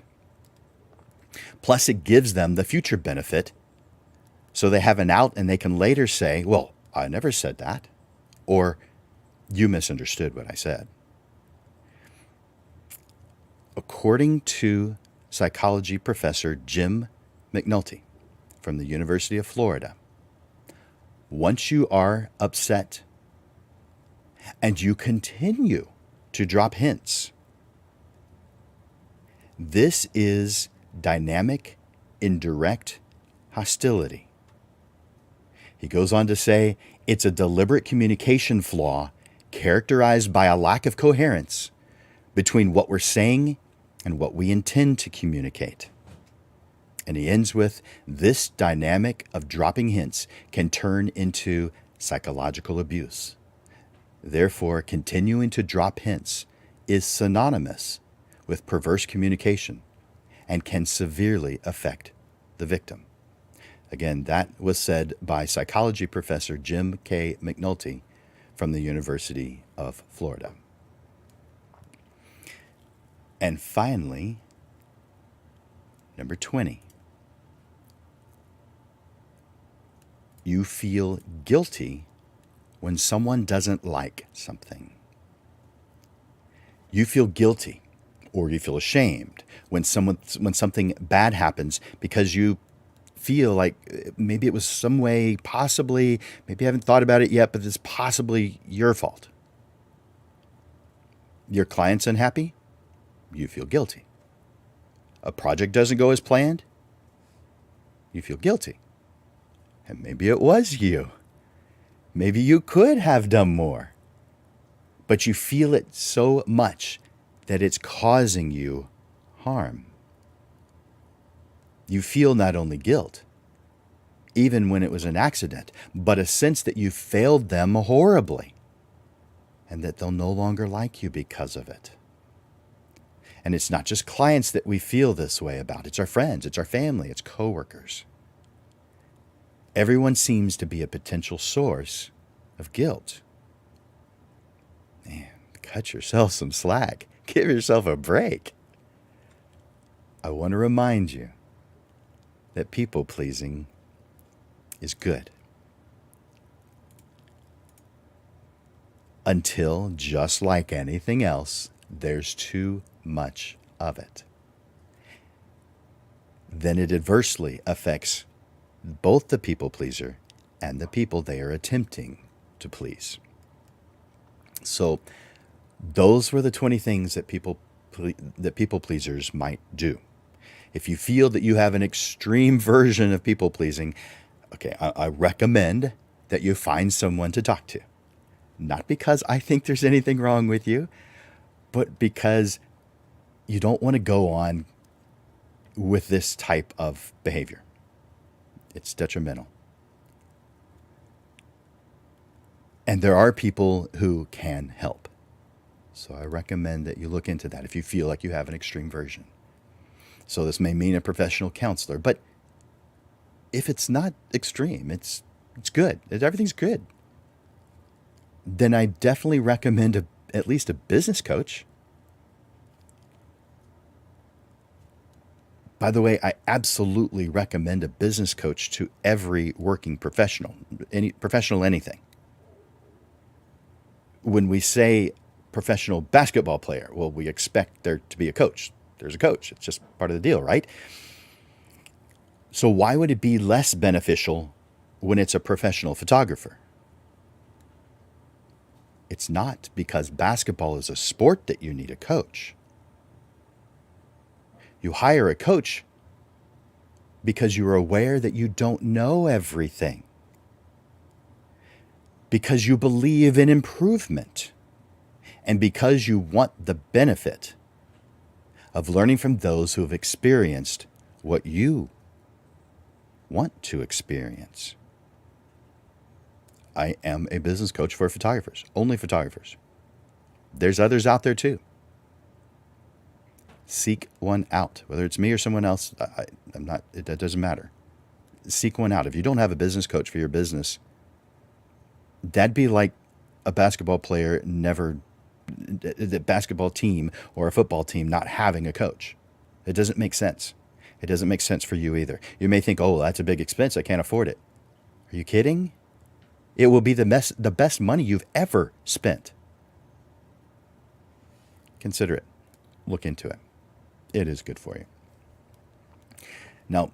Speaker 1: Plus, it gives them the future benefit, so they have an out and they can later say, well, I never said that, or you misunderstood what I said. According to psychology professor Jim McNulty from the University of Florida, once you are upset and you continue to drop hints, this is dynamic, indirect hostility. He goes on to say it's a deliberate communication flaw characterized by a lack of coherence between what we're saying and what we intend to communicate. And he ends with, this dynamic of dropping hints can turn into psychological abuse. Therefore, continuing to drop hints is synonymous with perverse communication and can severely affect the victim. Again, that was said by psychology professor Jim K. McNulty from the University of Florida. And finally, number 20. You feel guilty when someone doesn't like something. You feel guilty or you feel ashamed when something bad happens because you feel like maybe it was some way, possibly, maybe you haven't thought about it yet, but it's possibly your fault. Your client's unhappy, you feel guilty. A project doesn't go as planned, you feel guilty. And maybe it was you. Maybe you could have done more. But you feel it so much that it's causing you harm. You feel not only guilt, even when it was an accident, but a sense that you failed them horribly and that they'll no longer like you because of it. And it's not just clients that we feel this way about. It's our friends, it's our family, it's coworkers. Everyone seems to be a potential source of guilt. Man, cut yourself some slack. Give yourself a break. I want to remind you that people-pleasing is good. Until, just like anything else, there's too much of it. Then it adversely affects both the people-pleaser and the people they are attempting to please. So those were the 20 things that people-pleasers might do. If you feel that you have an extreme version of people-pleasing, okay, I recommend that you find someone to talk to. Not because I think there's anything wrong with you, but because you don't want to go on with this type of behavior. It's detrimental. And there are people who can help. So I recommend that you look into that if you feel like you have an extreme version. So this may mean a professional counselor, but if it's not extreme, it's good. Everything's good. Then I definitely recommend at least a business coach. By the way, I absolutely recommend a business coach to every working professional, anything. When we say professional basketball player, well, we expect there to be a coach. There's a coach. It's just part of the deal, right? So why would it be less beneficial when it's a professional photographer? It's not because basketball is a sport that you need a coach. You hire a coach because you're aware that you don't know everything. Because you believe in improvement. And because you want the benefit of learning from those who have experienced what you want to experience. I am a business coach for photographers, only photographers. There's others out there too. Seek one out, whether it's me or someone else. It doesn't matter. Seek one out. If you don't have a business coach for your business, that'd be like a basketball player the basketball team or a football team not having a coach. It doesn't make sense. It doesn't make sense for you either. You may think, oh, that's a big expense. I can't afford it. Are you kidding? It will be the best money you've ever spent. Consider it. Look into it. It is good for you. Now,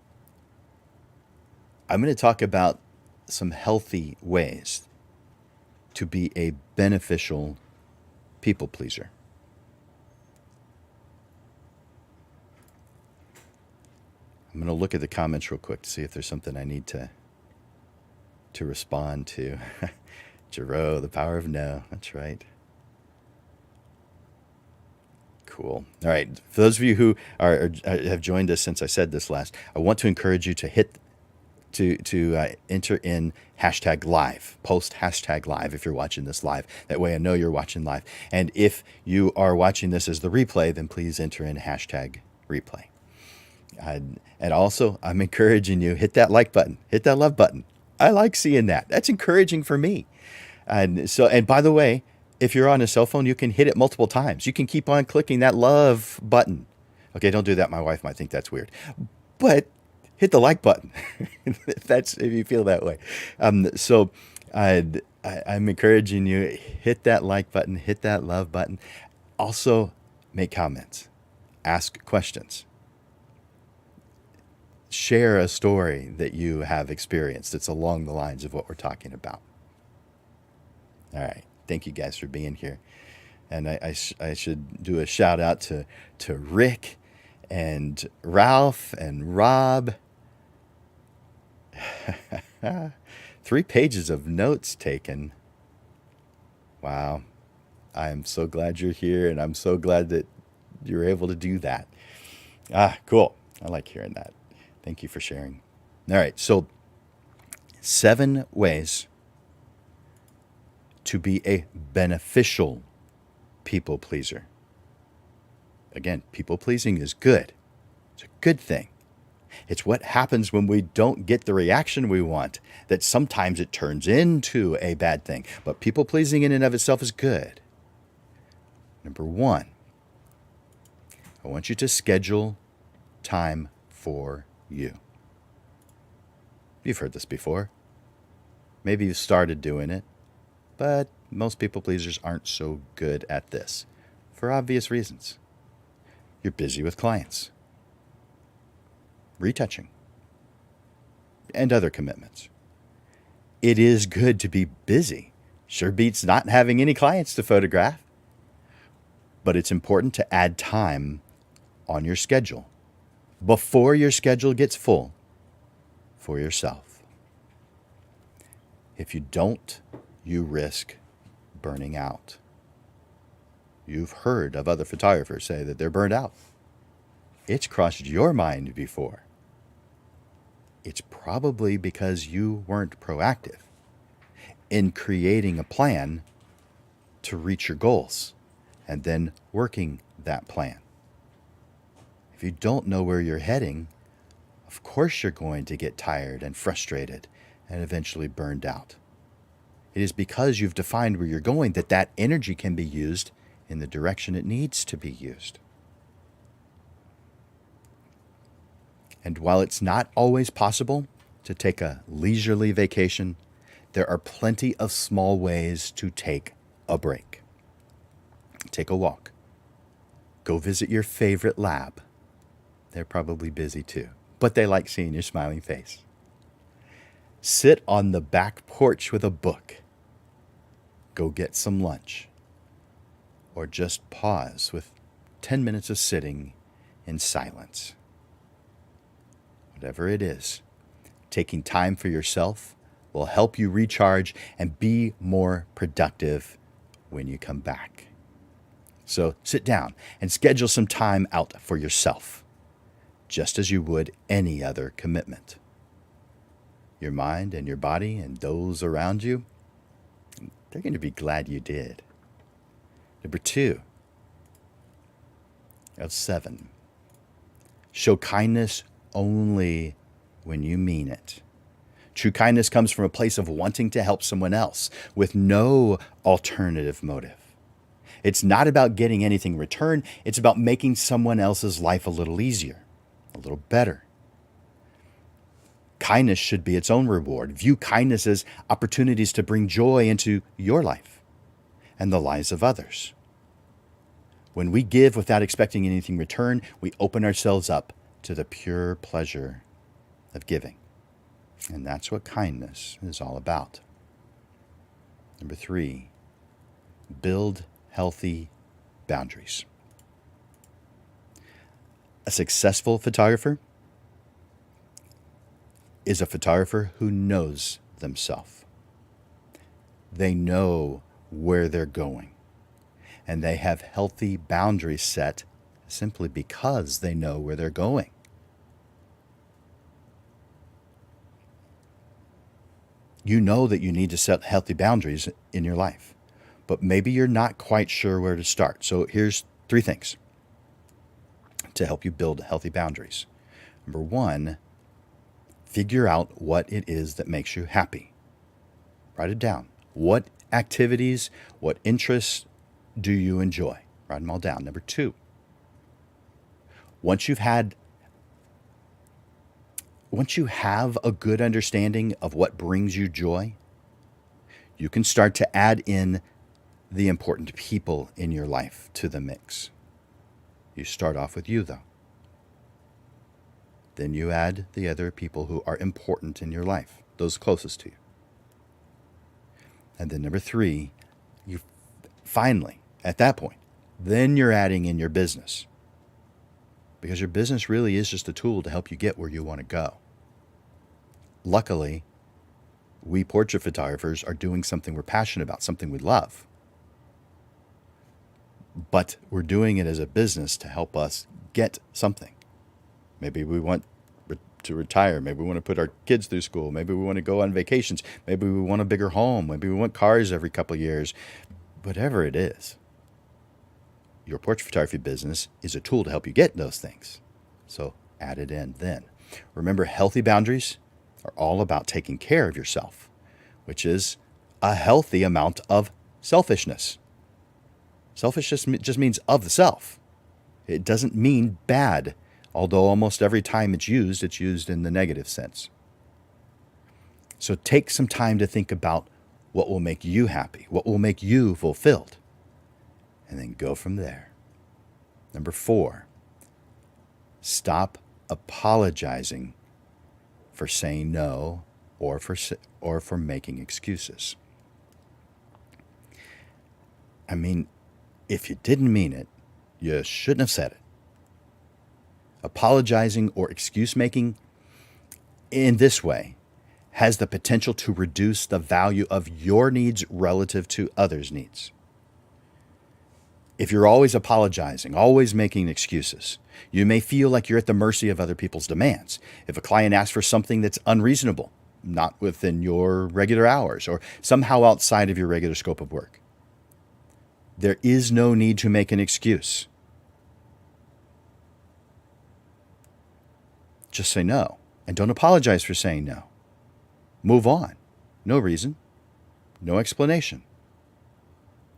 Speaker 1: I'm going to talk about some healthy ways to be a beneficial people pleaser. I'm going to look at the comments real quick to see if there's something I need to respond to. Jero, the power of no. That's right. Cool. All right. For those of you who have joined us since I said this last, I want to encourage you to enter in hashtag live, post hashtag live if you're watching this live. That way I know you're watching live. And if you are watching this as the replay, then please enter in hashtag replay. And also, I'm encouraging you, hit that like button, hit that love button. I like seeing that. That's encouraging for me. And by the way, if you're on a cell phone, you can hit it multiple times. You can keep on clicking that love button. Okay, don't do that. My wife might think that's weird. But hit the like button if you feel that way. I'm encouraging you, hit that like button, hit that love button. Also, make comments, ask questions, share a story that you have experienced that's along the lines of what we're talking about. All right. Thank you guys for being here. And I should do a shout out to Rick and Ralph and Rob. 3 pages of notes taken. Wow. I am so glad you're here, and I'm so glad that you're able to do that. Cool. I like hearing that. Thank you for sharing. All right. So 7 ways to be a beneficial people pleaser. Again, people pleasing is good. It's a good thing. It's what happens when we don't get the reaction we want, that sometimes it turns into a bad thing. But people pleasing in and of itself is good. Number 1, I want you to schedule time for you. You've heard this before. Maybe you've started doing it, but most people pleasers aren't so good at this for obvious reasons. You're busy with clients, retouching, and other commitments. It is good to be busy. Sure beats not having any clients to photograph. But it's important to add time on your schedule before your schedule gets full for yourself. If you don't, you risk burning out. You've heard of other photographers say that they're burned out. It's crossed your mind before. It's probably because you weren't proactive in creating a plan to reach your goals and then working that plan. If you don't know where you're heading, of course you're going to get tired and frustrated and eventually burned out. It is because you've defined where you're going that that energy can be used in the direction it needs to be used. And while it's not always possible to take a leisurely vacation, there are plenty of small ways to take a break. Take a walk. Go visit your favorite lab. They're probably busy too, but they like seeing your smiling face. Sit on the back porch with a book. Go get some lunch. Or just pause with 10 minutes of sitting in silence. Whatever it is, taking time for yourself will help you recharge and be more productive when you come back. So sit down and schedule some time out for yourself, just as you would any other commitment. Your mind and your body and those around you, they're going to be glad you did. Number 2 of 7, show kindness only when you mean it. True kindness comes from a place of wanting to help someone else with no alternative motive. It's not about getting anything in return. It's about making someone else's life a little easier, a little better. Kindness should be its own reward. View kindness as opportunities to bring joy into your life and the lives of others. When we give without expecting anything in return, we open ourselves up to the pure pleasure of giving. And that's what kindness is all about. Number 3, build healthy boundaries. A successful photographer is a photographer who knows themselves. They know where they're going, and they have healthy boundaries set simply because they know where they're going. You know that you need to set healthy boundaries in your life, but maybe you're not quite sure where to start. So here's 3 things to help you build healthy boundaries. Number 1, figure out what it is that makes you happy. Write it down. What activities, what interests do you enjoy? Write them all down. Number 2, once you have a good understanding of what brings you joy, you can start to add in the important people in your life to the mix. You start off with you, though. Then you add the other people who are important in your life, those closest to you. And then number 3, you finally, at that point, then you're adding in your business. Because your business really is just a tool to help you get where you want to go. Luckily, we portrait photographers are doing something we're passionate about, something we love. But we're doing it as a business to help us get something. Maybe we want to retire. Maybe we want to put our kids through school. Maybe we want to go on vacations. Maybe we want a bigger home. Maybe we want cars every couple of years. Whatever it is, your portrait photography business is a tool to help you get those things. So add it in then. Remember, healthy boundaries are all about taking care of yourself, which is a healthy amount of selfishness. Selfishness just means of the self. It doesn't mean bad, although almost every time it's used in the negative sense. So take some time to think about what will make you happy, what will make you fulfilled, and then go from there. Number 4, stop apologizing for saying no or for making excuses. I mean, if you didn't mean it, you shouldn't have said it. Apologizing or excuse making in this way has the potential to reduce the value of your needs relative to others' needs. If you're always apologizing, always making excuses, you may feel like you're at the mercy of other people's demands. If a client asks for something that's unreasonable, not within your regular hours, or somehow outside of your regular scope of work, there is no need to make an excuse. Just say no, and don't apologize for saying no. Move on. No reason, no explanation.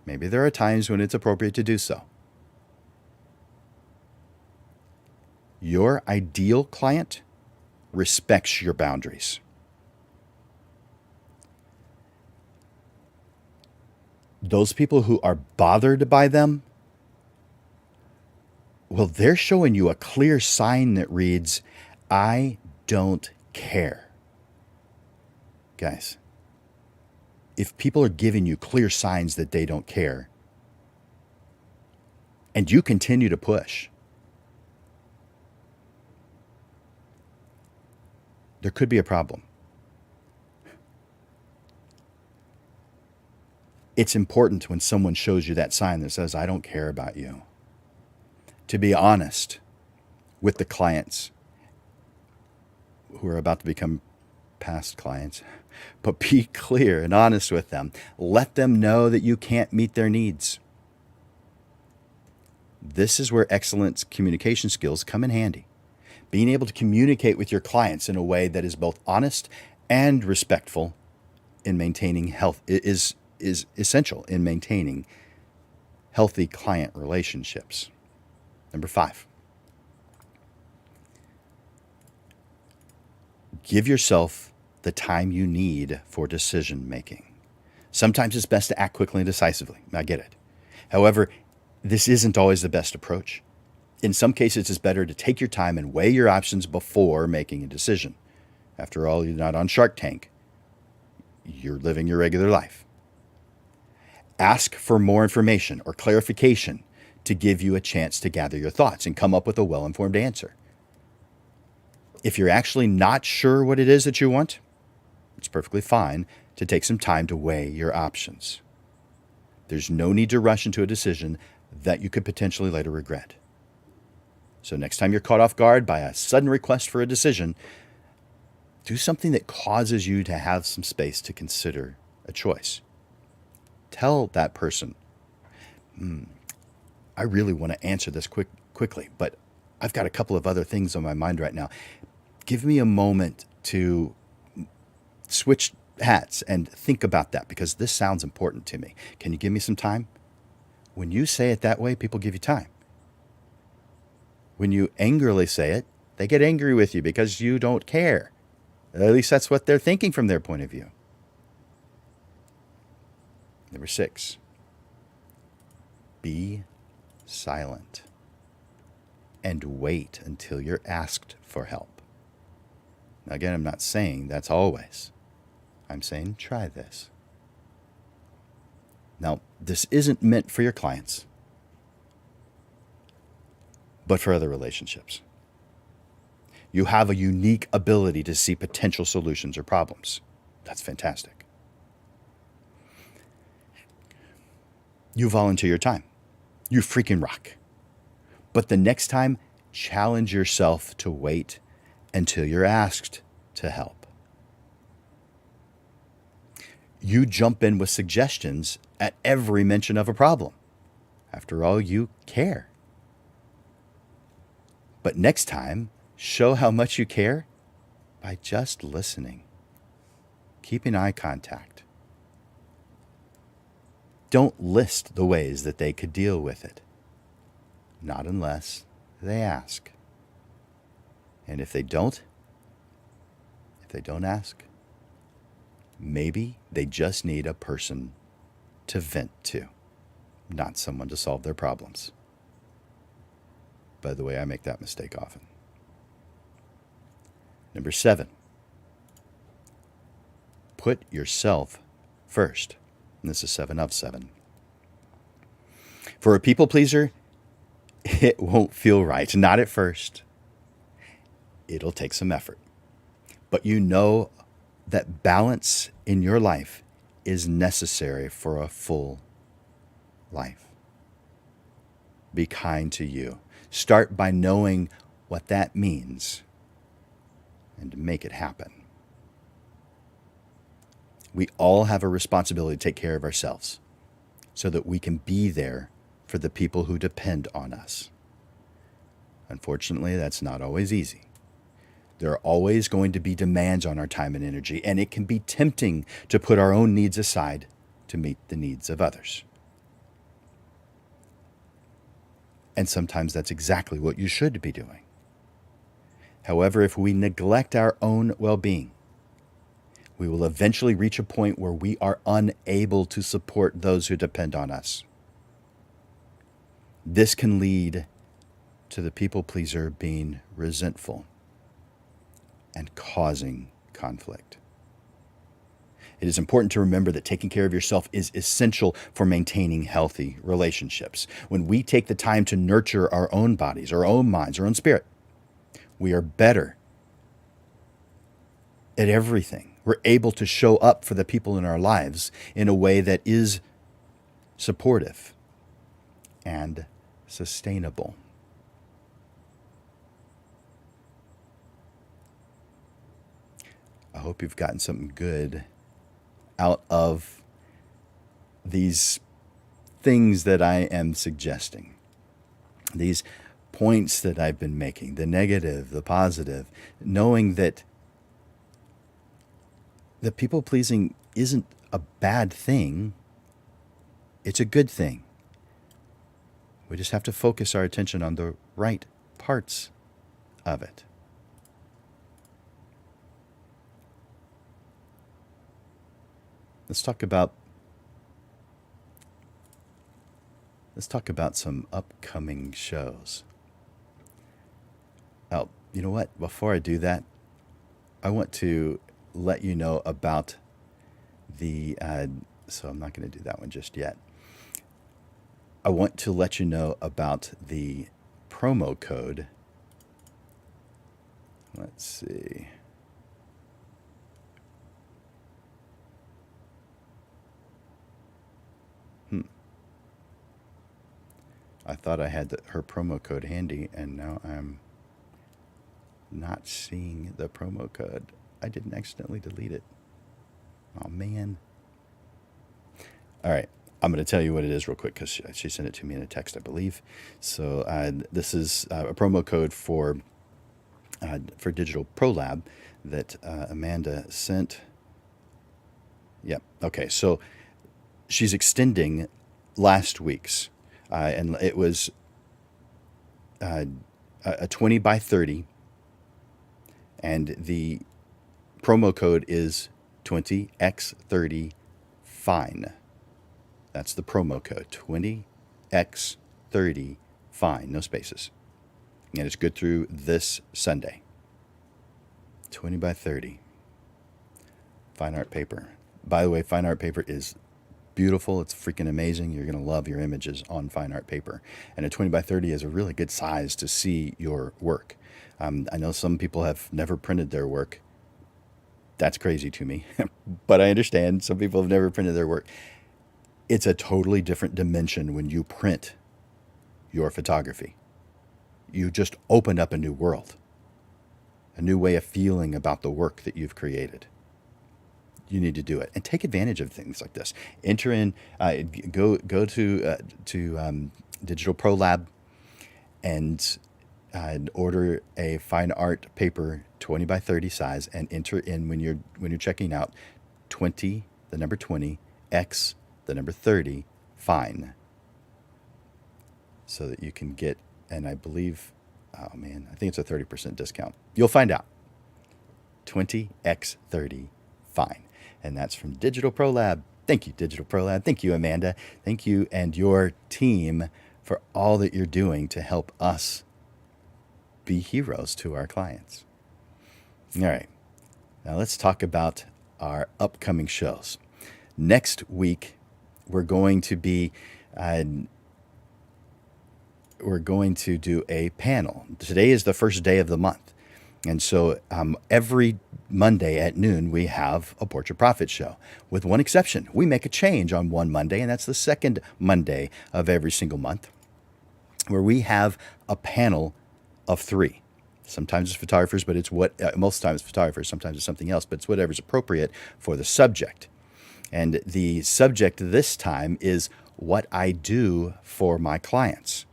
Speaker 1: Maybe there are times when it's appropriate to do so. Your ideal client respects your boundaries. Those people who are bothered by them, well, they're showing you a clear sign that reads, I don't care. Guys, if people are giving you clear signs that they don't care, and you continue to push, there could be a problem. It's important when someone shows you that sign that says, I don't care about you, to be honest with the clients who are about to become past clients, but be clear and honest with them. Let them know that you can't meet their needs. This is where excellent communication skills come in handy. Being able to communicate with your clients in a way that is both honest and respectful in maintaining health is essential in maintaining healthy client relationships. Number 5. Give yourself the time you need for decision making. Sometimes it's best to act quickly and decisively. I get it. However, this isn't always the best approach. In some cases, it's better to take your time and weigh your options before making a decision. After all, you're not on Shark Tank. You're living your regular life. Ask for more information or clarification to give you a chance to gather your thoughts and come up with a well-informed answer. If you're actually not sure what it is that you want, it's perfectly fine to take some time to weigh your options. There's no need to rush into a decision that you could potentially later regret. So next time you're caught off guard by a sudden request for a decision, do something that causes you to have some space to consider a choice. Tell that person, I really want to answer this quickly, but I've got a couple of other things on my mind right now. Give me a moment to switch hats and think about that because this sounds important to me. Can you give me some time? When you say it that way, people give you time. When you angrily say it, they get angry with you because you don't care. At least that's what they're thinking from their point of view. Number 6, Be silent and wait until you're asked for help. Now, again, I'm not saying that's always. I'm saying try this. Now, this isn't meant for your clients, but for other relationships. You have a unique ability to see potential solutions or problems. That's fantastic. You volunteer your time. You freaking rock. But the next time, challenge yourself to wait until you're asked to help. You jump in with suggestions at every mention of a problem. After all, you care. But next time, show how much you care by just listening, keeping eye contact. Don't list the ways that they could deal with it. Not unless they ask. And if they don't ask, maybe they just need a person to vent to, not someone to solve their problems. By the way, I make that mistake often. Number 7, put yourself first. And this is 7 of 7. For a people pleaser, it won't feel right. Not at first. It'll take some effort. But you know that balance in your life is necessary for a full life. Be kind to you. Start by knowing what that means and make it happen. We all have a responsibility to take care of ourselves so that we can be there for the people who depend on us. Unfortunately, that's not always easy. There are always going to be demands on our time and energy, and it can be tempting to put our own needs aside to meet the needs of others. And sometimes that's exactly what you should be doing. However, if we neglect our own well-being, we will eventually reach a point where we are unable to support those who depend on us. This can lead to the people pleaser being resentful and causing conflict. It is important to remember that taking care of yourself is essential for maintaining healthy relationships. When we take the time to nurture our own bodies, our own minds, our own spirit, we are better at everything. We're able to show up for the people in our lives in a way that is supportive and sustainable. I hope you've gotten something good out of these things that I am suggesting. These points that I've been making, the negative, the positive, knowing that the people pleasing isn't a bad thing. It's a good thing. We just have to focus our attention on the right parts of it. Let's talk about some upcoming shows. Oh, you know what? Before I do that, I want to let you know about the, so I'm not going to do that one just yet. I want to let you know about the promo code. Let's see. I thought I had her promo code handy, and now I'm not seeing the promo code. I didn't accidentally delete it. Oh, man. All right. I'm going to tell you what it is real quick because she sent it to me in a text, I believe. So this is a promo code for Digital Pro Lab that Amanda sent. Yep. Okay. So she's extending last week's, and it was a 20 by 30, and the promo code is 20x30 fine. That's the promo code, 20 20x30 fine, no spaces. And it's good through this Sunday. 20 by 30 fine art paper. By the way, fine art paper is beautiful. It's freaking amazing. You're going to love your images on fine art paper. And a 20 by 30 is a really good size to see your work. I know some people have never printed their work. That's crazy to me, but I understand some people have never printed their work. It's a totally different dimension when you print your photography. You just open up a new world, a new way of feeling about the work that you've created. You need to do it and take advantage of things like this. Enter in, go to Digital Pro Lab and order a fine art paper 20 by 30 size and enter in when you're checking out 20, the number 20, X, the number 30, fine, so that you can get, and I believe, oh man, I think it's a 30% discount. You'll find out. 20x30 fine. And that's from Digital Pro Lab. Thank you, Digital Pro Lab. Thank you, Amanda. Thank you and your team for all that you're doing to help us be heroes to our clients. All right. Now let's talk about our upcoming shows. Next week, we're going to do a panel. Today is the first day of the month. And so every Monday at noon, we have a Portrait Profit show. With one exception, we make a change on one Monday, and that's the second Monday of every single month, where we have a panel of 3. Sometimes it's photographers, but it's most times photographers, sometimes it's something else, but it's whatever's appropriate for the subject. And the subject this time is what I do for my clients.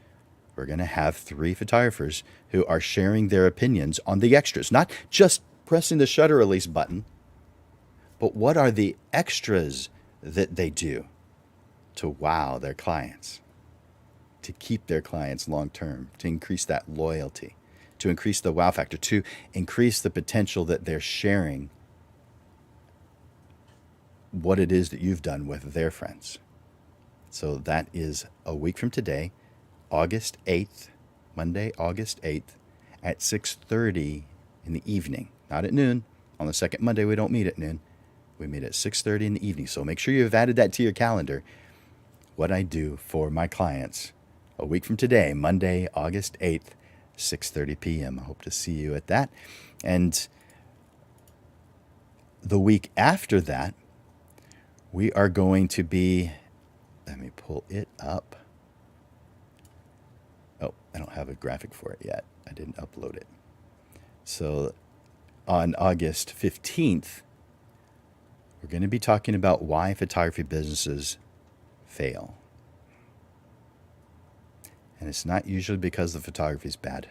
Speaker 1: We're going to have 3 photographers who are sharing their opinions on the extras, not just pressing the shutter release button, but what are the extras that they do to wow their clients, to keep their clients long term, to increase that loyalty, to increase the wow factor, to increase the potential that they're sharing what it is that you've done with their friends. So that is a week from today, August 8th, Monday, August 8th at 6:30 in the evening, not at noon. On the second Monday, we don't meet at noon. We meet at 6:30 in the evening. So make sure you've added that to your calendar. What I do for my clients a week from today, Monday, August 8th, 6:30 p.m. I hope to see you at that. And the week after that, we are going to be, let me pull it up. Oh, I don't have a graphic for it yet. I didn't upload it. So on August 15th, we're going to be talking about why photography businesses fail. And it's not usually because the photography is bad.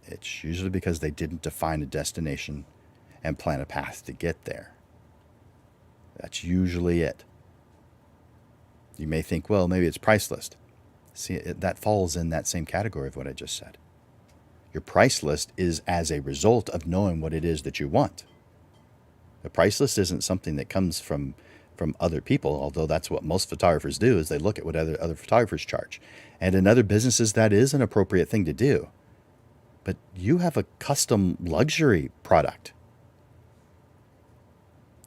Speaker 1: It's usually because they didn't define a destination and plan a path to get there. That's usually it. You may think, well, maybe it's price list. See, that falls in that same category of what I just said. Your price list is as a result of knowing what it is that you want. The price list isn't something that comes from other people, although that's what most photographers do, is they look at what other photographers charge. And in other businesses, that is an appropriate thing to do. But you have a custom luxury product.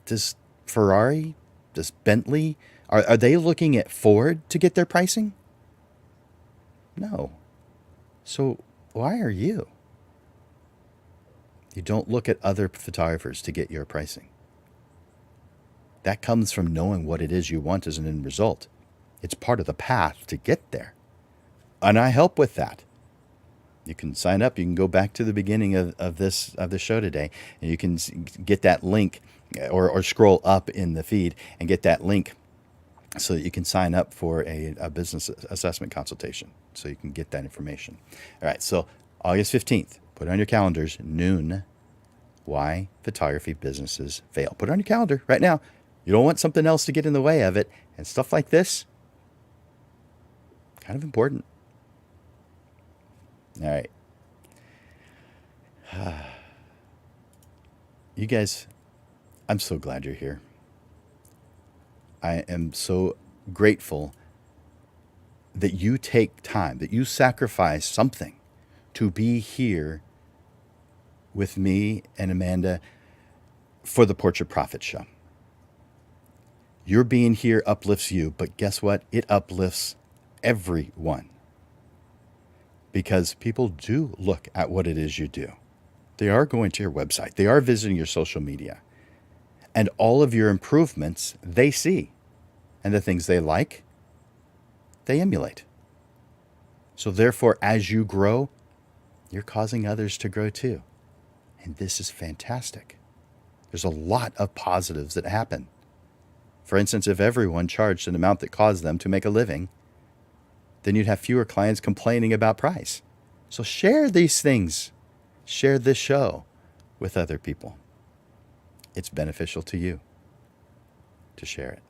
Speaker 1: Does Ferrari, does Bentley, are they looking at Ford to get their pricing? No. So why are you? You don't look at other photographers to get your pricing. That comes from knowing what it is you want as an end result. It's part of the path to get there. And I help with that. You can sign up. You can go back to the beginning of the show today, and you can get that link or scroll up in the feed and get that link so that you can sign up for a business assessment consultation so you can get that information. All right, so August 15th, put it on your calendars, noon, why photography businesses fail. Put it on your calendar right now. You don't want something else to get in the way of it. And stuff like this, kind of important. All right. You guys, I'm so glad you're here. I am so grateful that you take time, that you sacrifice something to be here with me and Amanda for the Portrait Profit Show. Your being here uplifts you, but guess what? It uplifts everyone. Because people do look at what it is you do. They are going to your website. They are visiting your social media. And all of your improvements they see. And the things they like, they emulate. So therefore, as you grow, you're causing others to grow too. And this is fantastic. There's a lot of positives that happen. For instance, if everyone charged an amount that caused them to make a living, then you'd have fewer clients complaining about price. So share these things. Share this show with other people. It's beneficial to you to share it.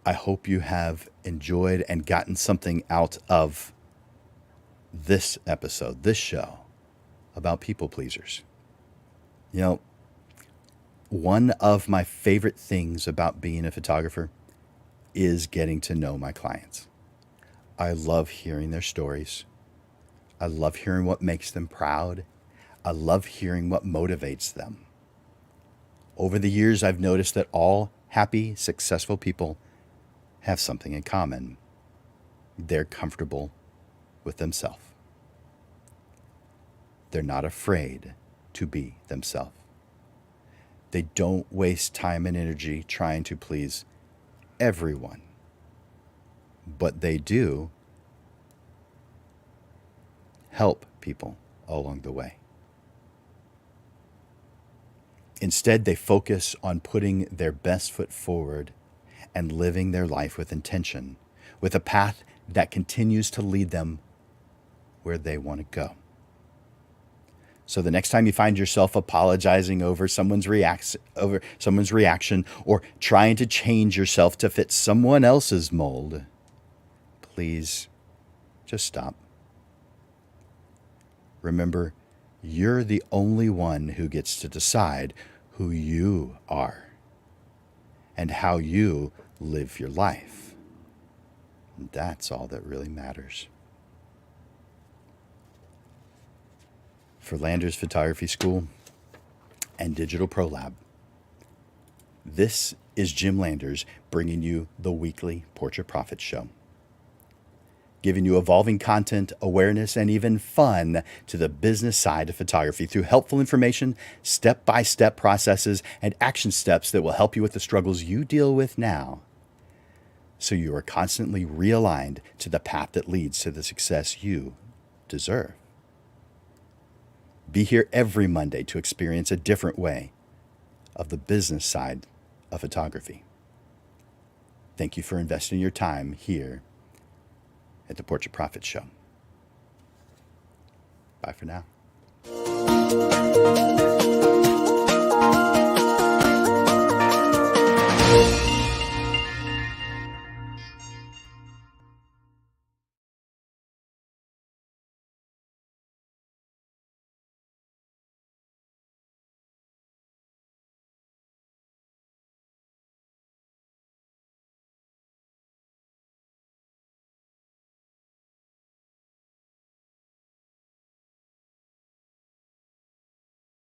Speaker 1: I hope you have enjoyed and gotten something out of this episode, this show, about people pleasers. You know, one of my favorite things about being a photographer is getting to know my clients. I love hearing their stories. I love hearing what makes them proud. I love hearing what motivates them. Over the years, I've noticed that all happy, successful people have something in common. They're comfortable with themselves. They're not afraid to be themselves. They don't waste time and energy trying to please everyone. But they do help people along the way. Instead, they focus on putting their best foot forward and living their life with intention, with a path that continues to lead them where they want to go. So the next time you find yourself apologizing over someone's reaction or trying to change yourself to fit someone else's mold, please just stop. Remember, you're the only one who gets to decide who you are and how you live your life. And that's all that really matters. For Landers Photography School and Digital Pro Lab, this is Jim Landers bringing you the weekly Portrait Profit Show, giving you evolving content, awareness, and even fun to the business side of photography through helpful information, step-by-step processes, and action steps that will help you with the struggles you deal with now, so you are constantly realigned to the path that leads to the success you deserve. Be here every Monday to experience a different way of the business side of photography. Thank you for investing your time here at the Portrait Profit Show. Bye for now.